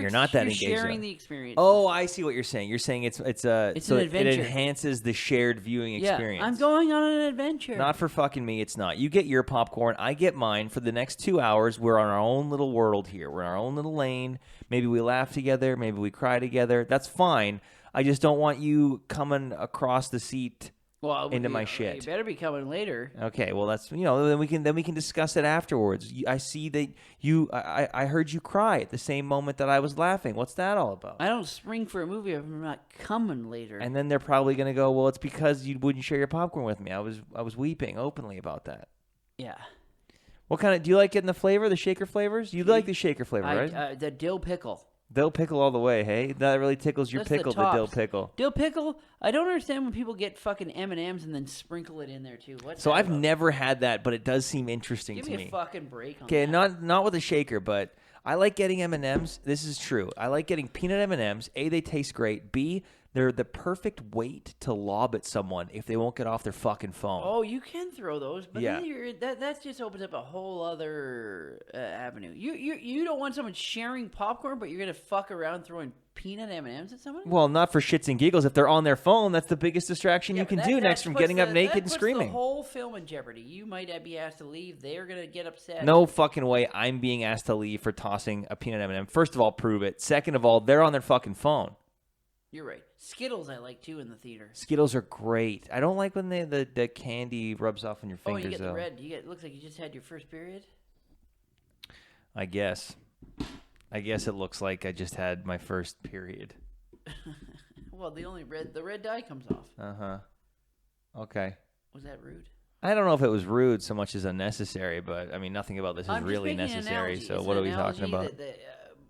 not that engaged, sharing though. the experience. Oh, I see what you're saying. You're saying it's so an adventure. It enhances the shared viewing experience. Yeah, I'm going on an adventure. Not for fucking me. It's not. You get your popcorn. I get mine. For the next 2 hours, we're on our own little world here. We're in our own little lane. Maybe we laugh together. Maybe we cry together. That's fine. I just don't want you coming across the seat. Into my shit. You better be coming later. Okay, well that's then we can discuss it afterwards. I see that I heard you cry at the same moment that I was laughing. What's that all about? I don't spring for a movie if I'm not coming later. And then they're probably gonna go, well, it's because you wouldn't share your popcorn with me. I was weeping openly about that. Yeah. What kind of do you like getting the flavor, the shaker flavors? You like the shaker flavor, right? The dill pickle. Dill pickle all the way, hey? That really tickles your pickle, the dill pickle. Dill pickle, I don't understand when people get fucking M&Ms and then sprinkle it in there too. So I've never had that, but it does seem interesting to me. Give me a fucking break on that. Okay, not with a shaker, but I like getting M&Ms. This is true. I like getting peanut M&Ms. A, they taste great. B, they're the perfect weight to lob at someone if they won't get off their fucking phone. Oh, you can throw those, but then that just opens up a whole other avenue. You don't want someone sharing popcorn, but you're gonna fuck around throwing peanut M&Ms at someone? Well, not for shits and giggles. If they're on their phone, that's the biggest distraction you can do next from getting up naked and screaming. The whole film in jeopardy. You might be asked to leave. They're gonna get upset. No fucking way. I'm being asked to leave for tossing a peanut M&M. First of all, prove it. Second of all, they're on their fucking phone. You're right. Skittles I like too in the theater. Skittles are great. I don't like when the candy rubs off on your fingers. Oh, you get though. the red. It looks like you just had your first period. I guess it looks like I just had my first period. Well, the red dye comes off. Uh-huh. Okay. Was that rude? I don't know if it was rude so much as unnecessary, but I mean nothing about this is really necessary. So what are we talking about?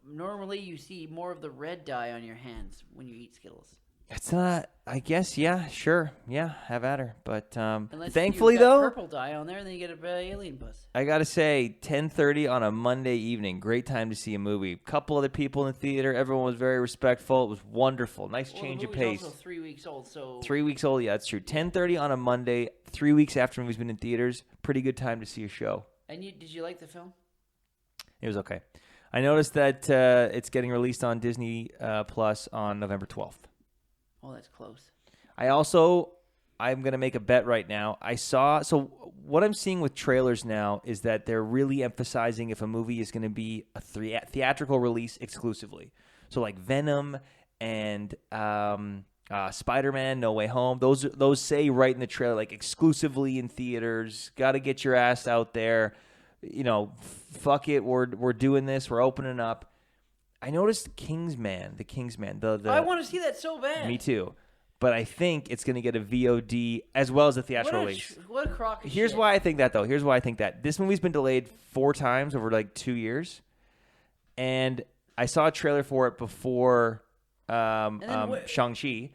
Normally, you see more of the red dye on your hands when you eat Skittles. It's not. I guess. Yeah. Sure. Yeah. Have at her. But unless thankfully, you've got though, purple dye on there, and then you get a alien bus. I gotta say, 10:30 on a Monday evening. Great time to see a movie. Couple other people in the theater. Everyone was very respectful. It was wonderful. Nice change of pace. Also 3 weeks old. So 3 weeks old. Yeah, that's true. 10:30 on a Monday. 3 weeks after the movie's been in theaters. Pretty good time to see a show. And did you like the film? It was okay. I noticed that it's getting released on Disney Plus on November 12th. Oh, that's close. I'm going to make a bet right now. So what I'm seeing with trailers now is that they're really emphasizing if a movie is going to be a theatrical release exclusively. So like Venom and Spider-Man No Way Home, those say right in the trailer, like exclusively in theaters, got to get your ass out there. Fuck it, we're doing this, we're opening up. I noticed the Kingsman. I want to see that so bad. Me too. But I think it's going to get a VOD as well as a theatrical release. What a crock of shit. Here's why I think that, though. Here's why I think that. This movie's been delayed 4 times over like 2 years. And I saw a trailer for it before Shang-Chi. Did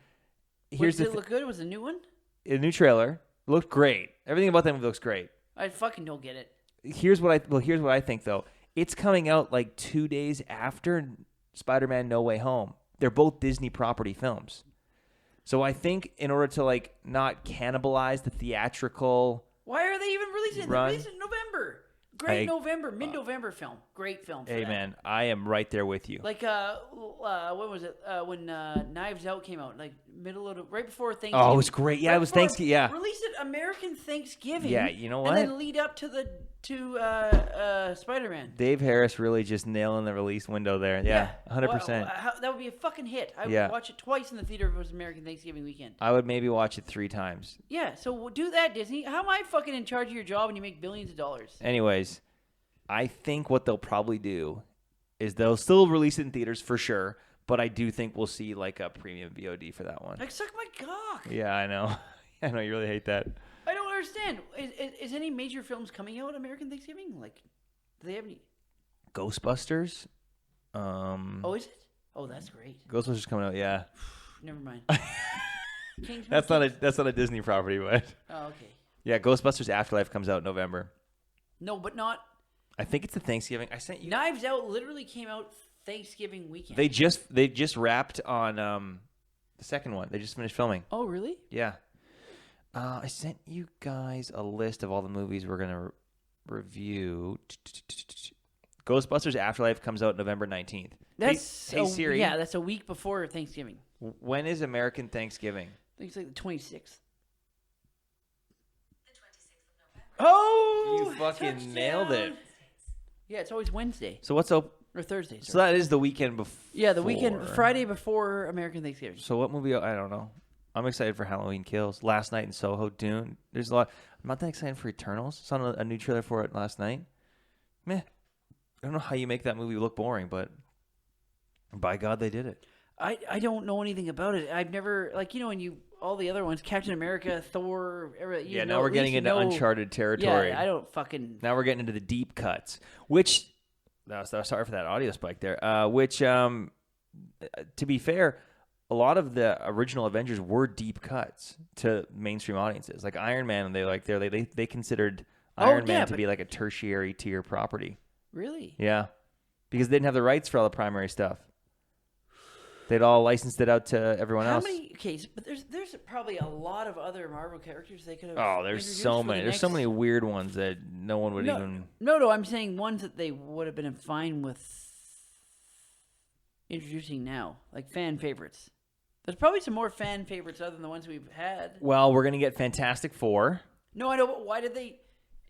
it look good? Was it a new one? A new trailer. Looked great. Everything about that movie looks great. I fucking don't get it. Here's what I think, though. It's coming out like 2 days after Spider-Man No Way Home. They're both Disney property films. So I think in order to like not cannibalize the theatrical Why are they even releasing it? They released it in November. Mid-November film. Great film for that. Man, I am right there with you. Like, when was it? When Knives Out came out, like right before Thanksgiving. Oh, it was great. Yeah, it was Thanksgiving. Yeah, released it American Thanksgiving. Yeah, you know what? And then lead up to Spider-Man. Dave Harris really just nailing the release window there. Yeah, 100%. That would be a fucking hit. I would watch it twice in the theater if it was American Thanksgiving weekend. I would maybe watch it 3 times. Yeah, so do that, Disney. How am I fucking in charge of your job when you make billions of dollars? Anyways, I think what they'll probably do is they'll still release it in theaters for sure, but I do think we'll see like a premium VOD for that one. Like, suck my cock. Yeah, I know. I know you really hate that. I don't understand. Is any major films coming out American Thanksgiving? Like, do they have any? Ghostbusters? Oh, is it? Oh, that's great. Ghostbusters coming out, yeah. Never mind. That's not a Disney property, but. Oh, okay. Yeah, Ghostbusters Afterlife comes out in November. No, but not. I think it's the Thanksgiving. I sent you. Knives Out literally came out Thanksgiving weekend. They just wrapped on the second one. They just finished filming. Oh, really? Yeah. I sent you guys a list of all the movies we're gonna review. Ghostbusters Afterlife comes out November 19th. That's hey Siri. Yeah, that's a week before Thanksgiving. When is American Thanksgiving? I think it's like the 26th. Oh, you fucking touchdown. nailed it. Yeah, it's always Wednesday So what's up? or Thursday. So that is the weekend before. Yeah, the weekend, Friday before American Thanksgiving. So what movie? I don't know. I'm excited for Halloween Kills. Last Night in Soho, Dune. There's a lot. I'm not that excited for Eternals. Saw a new trailer for it last night. Meh. I don't know how you make that movie look boring, but by God, they did it. I don't know anything about it. I've never, like, when you, all the other ones, Captain America, Thor. Now we're getting into uncharted territory. Yeah, I don't fucking. Now we're getting into the deep cuts, which, sorry for that audio spike there, to be fair, a lot of the original Avengers were deep cuts to mainstream audiences. Like Iron Man, they considered Iron Man to be like a tertiary tier property. Really? Yeah, because they didn't have the rights for all the primary stuff. They'd all licensed it out to everyone else. Okay, but there's probably a lot of other Marvel characters they could have. Oh, there's so many. There's so many weird ones that no one would even. No. I'm saying ones that they would have been fine with introducing now, like fan favorites. There's probably some more fan favorites other than the ones we've had. Well, we're gonna get Fantastic Four. No, I know, but why did they?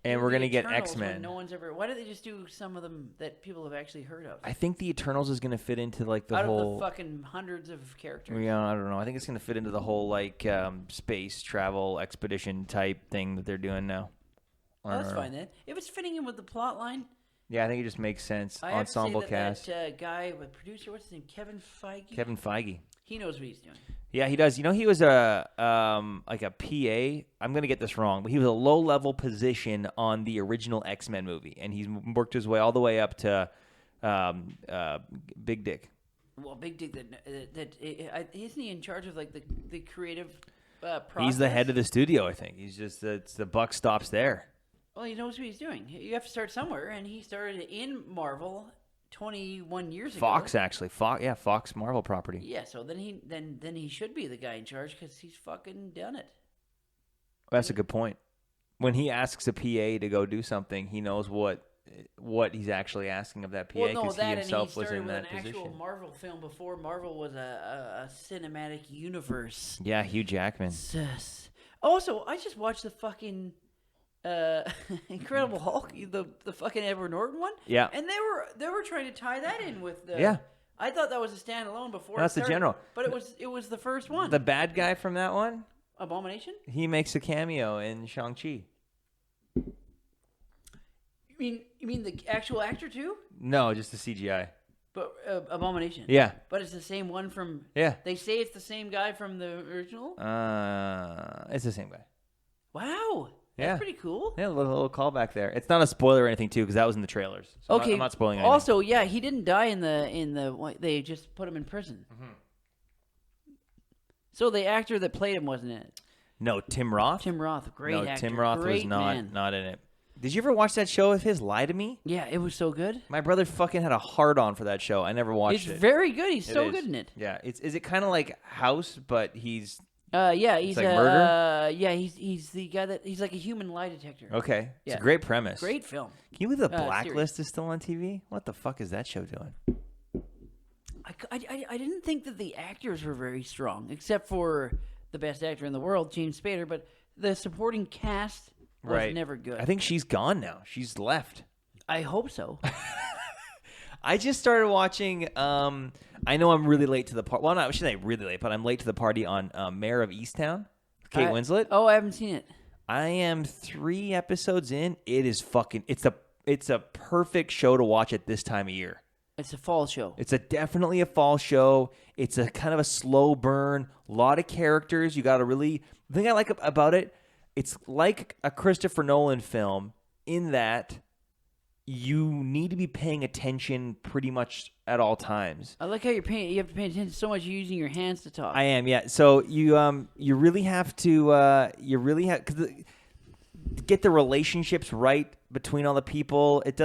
And we're gonna get X-Men. No one's ever. Why did they just do some of them that people have actually heard of? I think the Eternals is gonna fit into like the out whole. Out of the fucking hundreds of characters. Yeah, I don't know. I think it's gonna fit into the whole like space travel expedition type thing that they're doing now. Oh, that's fine then. If it's fitting in with the plot line. Yeah, I think it just makes sense. I Ensemble have to say cast. That guy, the producer, what's his name? Kevin Feige. He knows what he's doing. Yeah, he does. You know, he was a like a PA. I'm gonna get this wrong, but he was a low-level position on the original X-Men movie, and he's worked his way all the way up to Big Dick. Well, Big Dick, isn't he in charge of like the creative process? He's the head of the studio, I think. He's just the buck stops there. Well, he knows what he's doing. You have to start somewhere, and he started in Marvel 21 years ago. Fox, actually. Fox Marvel property. Yeah, so then he should be the guy in charge because he's fucking done it. That's a good point. When he asks a PA to go do something, he knows what he's actually asking of that PA because he himself was in that position. Actual Marvel film before Marvel was a cinematic universe. Yeah, Hugh Jackman. Also, I just watched the fucking Incredible Hulk, the fucking Edward Norton one. Yeah, and they were trying to tie that in with the. Yeah, I thought that was a standalone before. That's the general, but it was the first one. The bad guy from that one, Abomination. He makes a cameo in Shang-Chi. You mean the actual actor too? No, just the CGI. But Abomination. Yeah. But it's the same one from. Yeah. They say it's the same guy from the original. It's the same guy. Wow. That's pretty cool. Yeah, a little callback there. It's not a spoiler or anything too, because that was in the trailers. So okay. I'm not spoiling anything. Also, yeah, he didn't die in the. They just put him in prison. Mm-hmm. So the actor that played him wasn't in it. No, Tim Roth. Tim Roth, great actor. Tim Roth was not in it. Did you ever watch that show of his, Lie to Me? Yeah, it was so good. My brother fucking had a hard-on for that show. I never watched it. It's very good. He's so good in it. Yeah. Is it kind of like House, but he's... yeah, he's like murder? Yeah, he's the guy that... He's like a human lie detector. Okay. It's a great premise. Great film. Can you believe The Blacklist is still on TV? What the fuck is that show doing? I didn't think that the actors were very strong, except for the best actor in the world, James Spader, but the supporting cast... was never good. I think she's gone now. She's left. I hope so. I just started watching. I know I'm really late to the party. Well, not shouldn't I really late, but I'm late to the party on Mayor of Easttown. Kate Winslet. Oh, I haven't seen it. I am 3 episodes in. It is fucking. It's a perfect show to watch at this time of year. It's a fall show. It's definitely a fall show. It's a kind of a slow burn. A lot of characters. You got to really. The thing I like about it. It's like a Christopher Nolan film in that you need to be paying attention pretty much at all times. I like how you have to pay attention so much you're using your hands to talk. I am, yeah. So you really have to get the relationships right between all the people. It's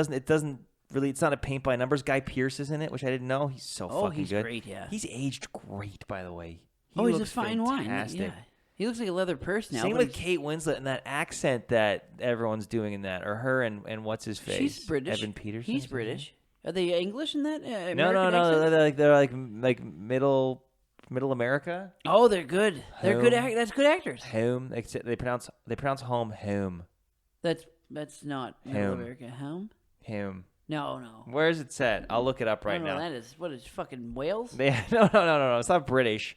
not a paint by numbers. Guy Pearce is in it, which I didn't know. He's so fucking good. Great, yeah. He's aged great, by the way. He's a fine wine. Yeah. He looks like a leather purse now. Same with Kate Winslet and that accent that everyone's doing in that, or her and what's his face? She's British. Evan Peterson. He's British. Are they English in that? No. They're like middle America. Oh, they're good. They're good. That's good actors. Home. They pronounce home. That's not Middle America. Home. No. Where is it set? I'll look it up right now. That is. What is fucking Wales? No. It's not British.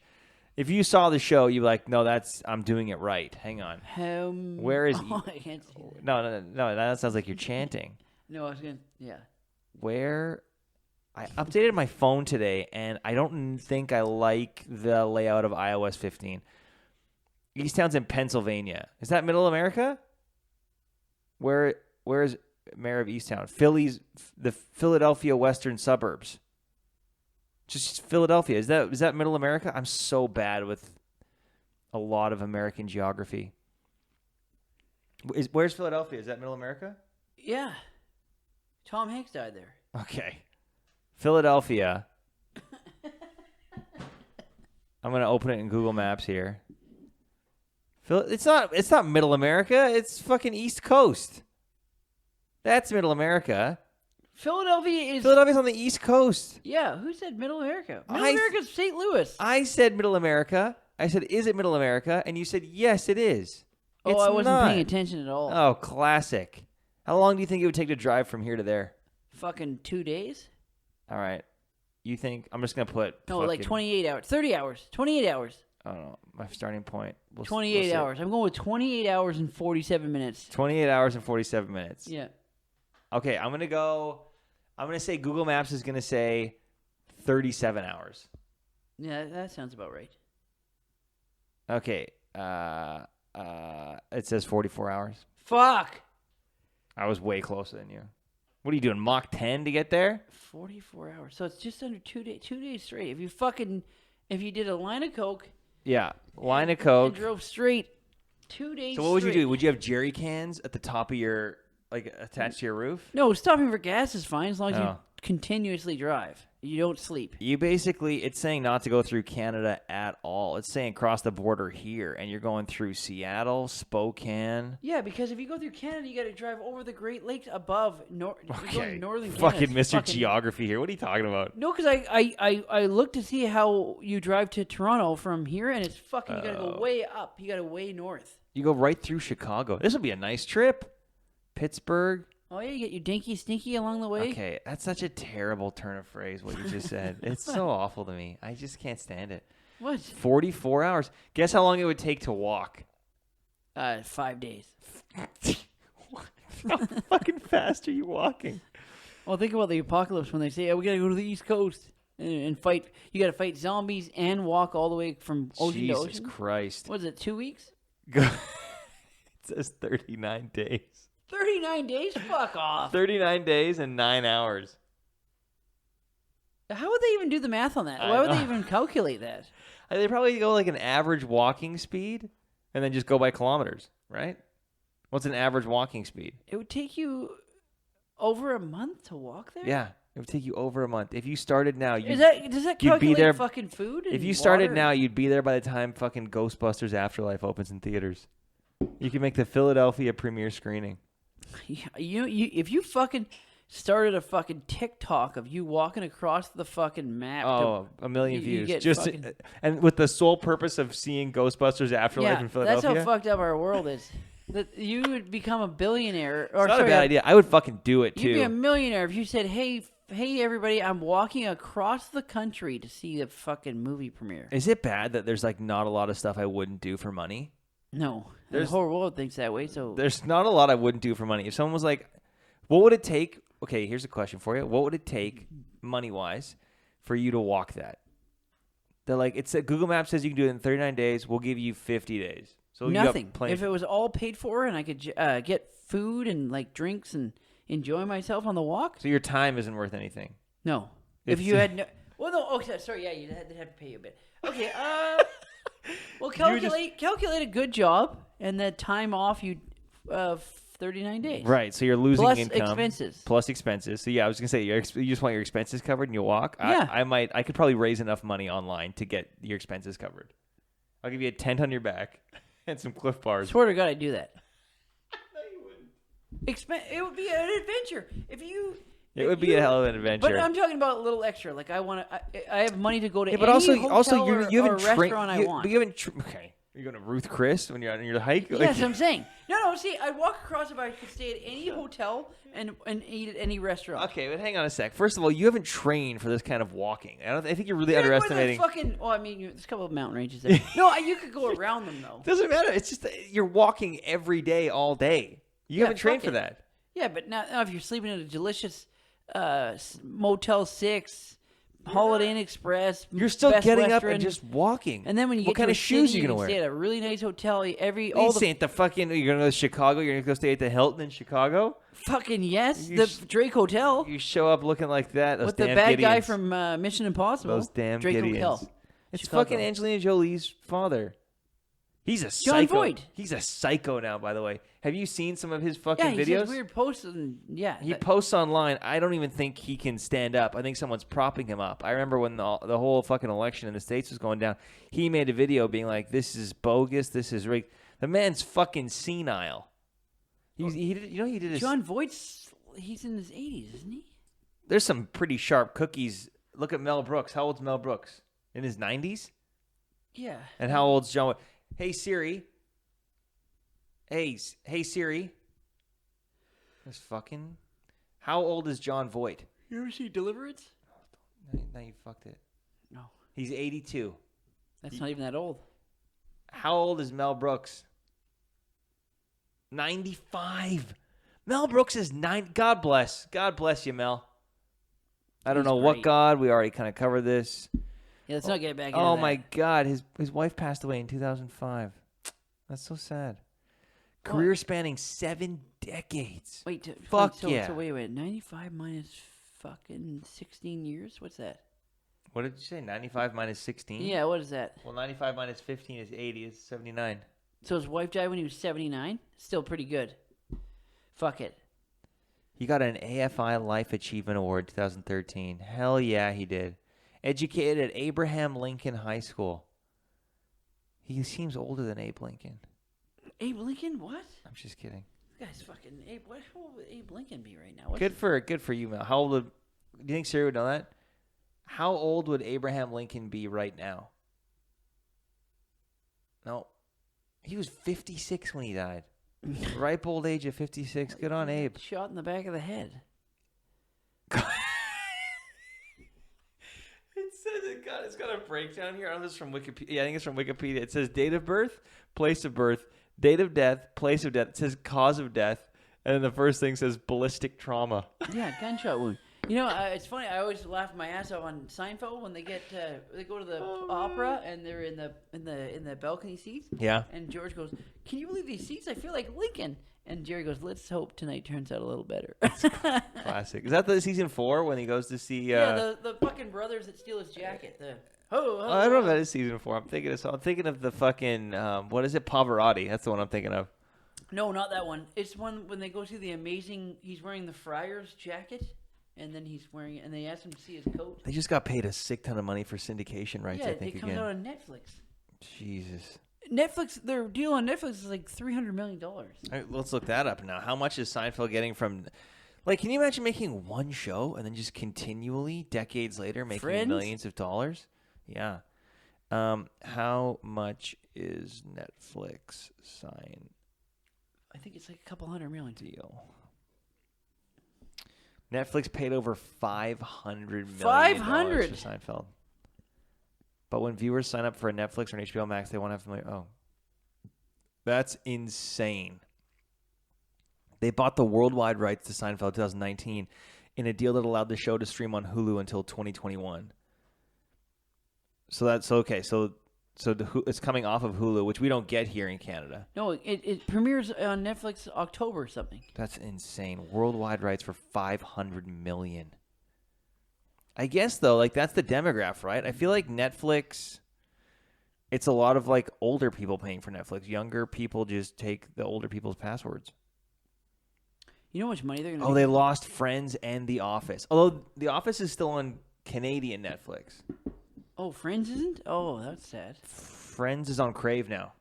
If you saw the show, you'd be like, no, I'm doing it right. Hang on. Home. Where is? Oh, I can't see that. No. That sounds like you're chanting. No, I was gonna. Yeah. Where? I updated my phone today, and I don't think I like the layout of iOS 15. Easttown's in Pennsylvania. Is that Middle America? Where is Mayor of Easttown? The Philadelphia Western Suburbs. Just Philadelphia. Is that Middle America? I'm so bad with a lot of American geography. Where's Philadelphia? Is that Middle America? Yeah. Tom Hanks died there. Okay. Philadelphia. I'm going to open it in Google Maps here. It's not Middle America. It's fucking East Coast. That's Middle America. Philadelphia's on the East Coast. Yeah, who said Middle America? Middle America's St. Louis. I said Middle America. I said, is it Middle America? And you said, yes, it is. Oh, I wasn't paying attention at all. Oh, classic. How long do you think it would take to drive from here to there? Fucking 2 days. All right. You think I'm just gonna put like 28 hours, 30 hours, 28 hours. I don't know. My starting point. 28 hours. I'm going with 28 hours and 47 minutes. 28 hours and 47 minutes. Yeah. Okay, I'm gonna say Google Maps is gonna say 37 hours. Yeah, that sounds about right. Okay. It says 44 hours. Fuck. I was way closer than you. What are you doing? Mach 10 to get there? 44 hours. So it's just under 2 days. 2 days straight. If you did a line of coke. Yeah, line of coke. And drove straight 2 days. So what would you do? Would you have jerry cans at the top of your attached to your roof? No, stopping for gas is fine as long as you continuously drive. You don't sleep. You basically, it's saying not to go through Canada at all. It's saying cross the border here, and you're going through Seattle, Spokane. Yeah, because if you go through Canada, you got to drive over the Great Lakes above northern Canada. Fucking Mr. Geography here. What are you talking about? No, because I looked to see how you drive to Toronto from here, and it's fucking, you got to go way up. You got to way north. You go right through Chicago. This will be a nice trip. Pittsburgh. Oh, yeah, you get your dinky stinky along the way. Okay, that's such a terrible turn of phrase, what you just said. It's so awful to me. I just can't stand it. What? 44 hours. Guess how long it would take to walk? 5 days. How fucking fast are you walking? Well, think about the apocalypse when they say, we got to go to the East Coast and fight. You got to fight zombies and walk all the way from ocean to ocean. Jesus Christ. What is it, 2 weeks? It says 39 days. 39 days? Fuck off. 39 days and 9 hours. How would they even do the math on that? Why would they even calculate that? They probably go like an average walking speed and then just go by kilometers, right? What's an average walking speed? It would take you over a month to walk there? Yeah. It would take you over a month. If you started now, does that calculate fucking food? If you started now, you'd be there by the time fucking Ghostbusters Afterlife opens in theaters. You can make the Philadelphia premiere screening. If you fucking started a fucking TikTok of you walking across the fucking map. Oh, a million views. And with the sole purpose of seeing Ghostbusters Afterlife in Philadelphia. That's how fucked up our world is. That you would become a billionaire. It's not a bad idea. I would fucking do it too. You'd be a millionaire if you said, hey everybody, I'm walking across the country to see the fucking movie premiere. Is it bad that there's like not a lot of stuff I wouldn't do for money? No. The whole world thinks that way. So there's not a lot I wouldn't do for money. If someone was like, what would it take? Okay, here's a question for you. What would it take, money-wise, for you to walk that? They're like, Google Maps says you can do it in 39 days. We'll give you 50 days. So nothing. If it was all paid for and I could get food and like drinks and enjoy myself on the walk. So your time isn't worth anything. No. If you had no. Well, no. Okay, sorry. Yeah, you'd have to pay you a bit. Okay. Well, calculate a good job and the time off you 39 days. Right. So you're losing plus income. Plus expenses. So yeah, I was gonna say you just want your expenses covered and you walk. Yeah. I could probably raise enough money online to get your expenses covered. I'll give you a tent on your back and some Cliff Bars. Swear to God, I'd do that. No, you wouldn't. It would be an adventure if you. It would be a hell of an adventure. But I'm talking about a little extra. Like I want to. I have money to go to any but also hotel you or haven't restaurant I want. But you haven't. Okay, you're going to Ruth Chris when you're on your hike. Yes, that's what I'm saying. No. See, I'd walk across if I could stay at any hotel and eat at any restaurant. Okay, but hang on a sec. First of all, you haven't trained for this kind of walking. I think you're really underestimating. There's a couple of mountain ranges there. No, you could go around them though. Doesn't matter. It's just you're walking every day, all day. You haven't trained for that. Yeah, but now if you're sleeping in a delicious Motel 6, Holiday Inn Express, you're still Best getting Western, up and just walking. And then when you what get kind to of shoes city, are you gonna can wear? stay at a really nice hotel. You're gonna go to Chicago. You're gonna go stay at the Hilton in Chicago. Fucking yes, the Drake Hotel. You show up looking like that. Those with the damn bad Gideons. guy from Mission Impossible. Those damn Drake Gideons. Hotel. It's Chicago. fucking Angelina Jolie's father. He's a John psycho. Voight. He's a psycho now, by the way. Have you seen some of his fucking he videos? does weird posts and He posts online. I don't even think he can stand up. I think someone's propping him up. I remember when the whole fucking election in the States was going down, he made a video being like, this is bogus, this is rigged. The man's fucking senile. He did his... John Voight's, he's in his 80s, isn't he? There's some pretty sharp cookies. Look at Mel Brooks. How old's Mel Brooks? In his 90s? Yeah. And how old's John... Hey, Siri. Hey, Siri. This fucking... How old is John Voight? You ever see Deliverance? Now you fucked it. No. He's 82. That's not even that old. How old is Mel Brooks? 95. Mel Brooks is 9. God bless. God bless you, Mel. I don't know what God. We already kind of covered this. Yeah, let's not get back into Oh that. my God, his wife passed away in 2005. That's so sad. Career spanning 7 decades. Wait, Fuck so, yeah. So wait. 95 minus fucking 16 years? What's that? What did you say? 95 minus 16? Yeah, what is that? Well, 95 minus 15 is 80. It's 79. So his wife died when he was 79? Still pretty good. Fuck it. He got an AFI Life Achievement Award 2013. Hell yeah, he did. Educated at Abraham Lincoln High School. He seems older than Abe Lincoln. Abe Lincoln? What? I'm just kidding. This guy's fucking Abe. How old would Abe Lincoln be right now? Good for you, Mel. How old do you think Siri would know that? How old would Abraham Lincoln be right now? No. He was 56 when he died. Ripe old age of 56. Good on Abe. Shot in the back of the head. It says it's got a breakdown here. I don't know if it's from Wikipedia. Yeah, I think it's from Wikipedia. It says date of birth, place of birth, date of death, place of death. It says cause of death. And then the first thing says ballistic trauma. Yeah, gunshot wound. You know, it's funny. I always laugh my ass off on Seinfeld when they go to the opera and they're in the balcony seats. Yeah. And George goes, "Can you believe these seats? I feel like Lincoln." And Jerry goes, "Let's hope tonight turns out a little better." Classic. Is that the season 4 when he goes to see? Yeah, the fucking brothers that steal his jacket. I don't know if that is season 4. I'm thinking of the fucking what is it? Pavarotti. That's the one I'm thinking of. No, not that one. It's one when they go see the amazing. He's wearing the Friars jacket. And then he's wearing it, and they asked him to see his coat. They just got paid a sick ton of money for syndication rights, I think, it comes out on Netflix. Jesus. Netflix, their deal on Netflix is like $300 million. All right, let's look that up now. How much is Seinfeld getting from... Like, can you imagine making one show and then just continually, decades later, making Friends? millions of dollars? Yeah. How much is Netflix sign I think it's like a couple $100 million. deal? Netflix paid over $500 million for Seinfeld. But when viewers sign up for a Netflix or an HBO Max, they won't have familiar. Oh, that's insane. They bought the worldwide rights to Seinfeld 2019 in a deal that allowed the show to stream on Hulu until 2021. So that's okay. So it's coming off of Hulu, which we don't get here in Canada. No, it premieres on Netflix October or something. That's insane. Worldwide rights for $500 million. I guess, though, like, that's the demographic, right? I feel like Netflix, it's a lot of, like, older people paying for Netflix. Younger people just take the older people's passwords. You know how much money they're going to Oh, they lost Friends and The Office. Although The Office is still on Canadian Netflix. Oh, Friends isn't? Oh, that's sad. Friends is on Crave now.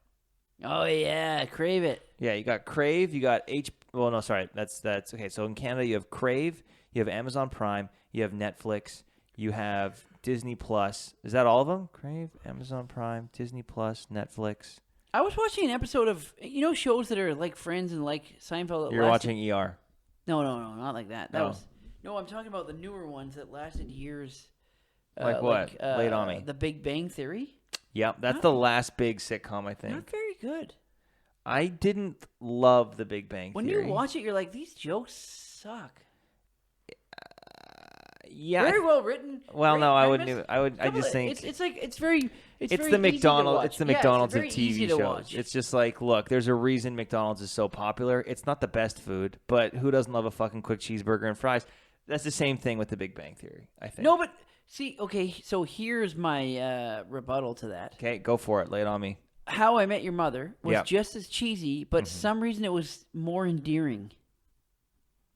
Oh yeah, Crave it. Yeah, you got Crave, you got Well, no, sorry, that's okay. So in Canada, you have Crave, you have Amazon Prime, you have Netflix, you have Disney Plus. Is that all of them? Crave, Amazon Prime, Disney Plus, Netflix. I was watching an episode of shows that are like Friends and like Seinfeld. You're watching ER. No, not like that. I'm talking about the newer ones that lasted years. Like what? Lay it on me. The Big Bang Theory. Yep, that's the last big sitcom, I think. Not very good. I didn't love The Big Bang Theory. When you watch it, you're like, these jokes suck. Yeah. Very well written. Well, no, I wouldn't. Premise. I just think it's very. It's the McDonald's. It's the McDonald's of easy TV to shows. watch. It's just like, look, there's a reason McDonald's is so popular. It's not the best food, but who doesn't love a fucking quick cheeseburger and fries? That's the same thing with The Big Bang Theory, I think. No, but see, okay, so here's my rebuttal to that. Okay, go for it. Lay it on me. How I Met Your Mother was Yep. just as cheesy, but some reason it was more endearing.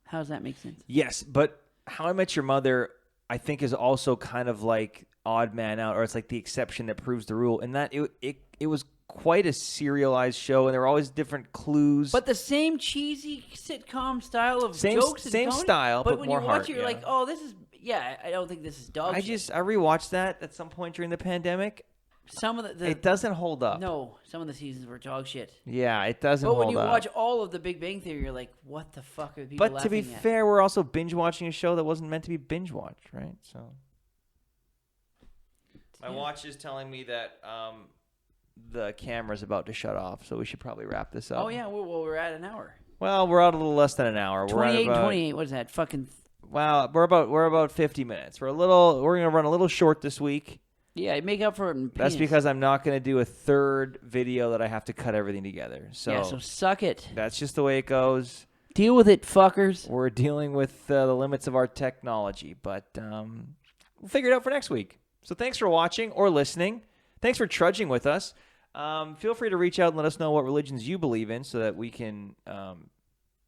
How does that make sense? Yes, but How I Met Your Mother, I think, is also kind of like odd man out, or it's like the exception that proves the rule. In that it was quite a serialized show, and there were always different clues. But the same cheesy sitcom style of Same- jokes, and same comedy, style, but when more you watch heart, it, you're yeah. like, oh, this is I don't think this is dog I shit. I rewatched that at some point during the pandemic. Some of the It doesn't hold up. no, some of the seasons were dog shit. Yeah, it doesn't But hold up. when you watch all of the Big Bang Theory, you're like, what the fuck are people But to be laughing at? fair, we're also binge watching a show that wasn't meant to be binge watched, right? So my watch is telling me that the camera's about to shut off, so we should probably wrap this up. Oh yeah, well we're at an hour. Well, we're at a little less than an hour. We're at 28 about, 28. What is that? Fucking Wow, we're about 50 minutes. We're gonna run a little short this week. yeah, make up for it. In That's penis. because I'm not gonna do a third video that I have to cut everything together. So suck it. That's just the way it goes. Deal with it, fuckers. We're dealing with the limits of our technology, but we'll figure it out for next week. So thanks for watching or listening. Thanks for trudging with us. Feel free to reach out and let us know what religions you believe in so that we can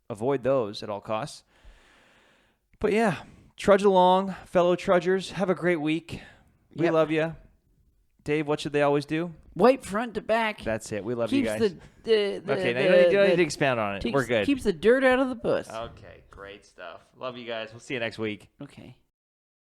avoid those at all costs. But yeah, trudge along, fellow trudgers. Have a great week. We love you. Dave, what should they always do? Wipe front to back. That's it. We love you guys. Keeps the Okay, now you don't need to expound on it. We're good. Keeps the dirt out of the bus. Okay, great stuff. Love you guys. We'll see you next week. Okay.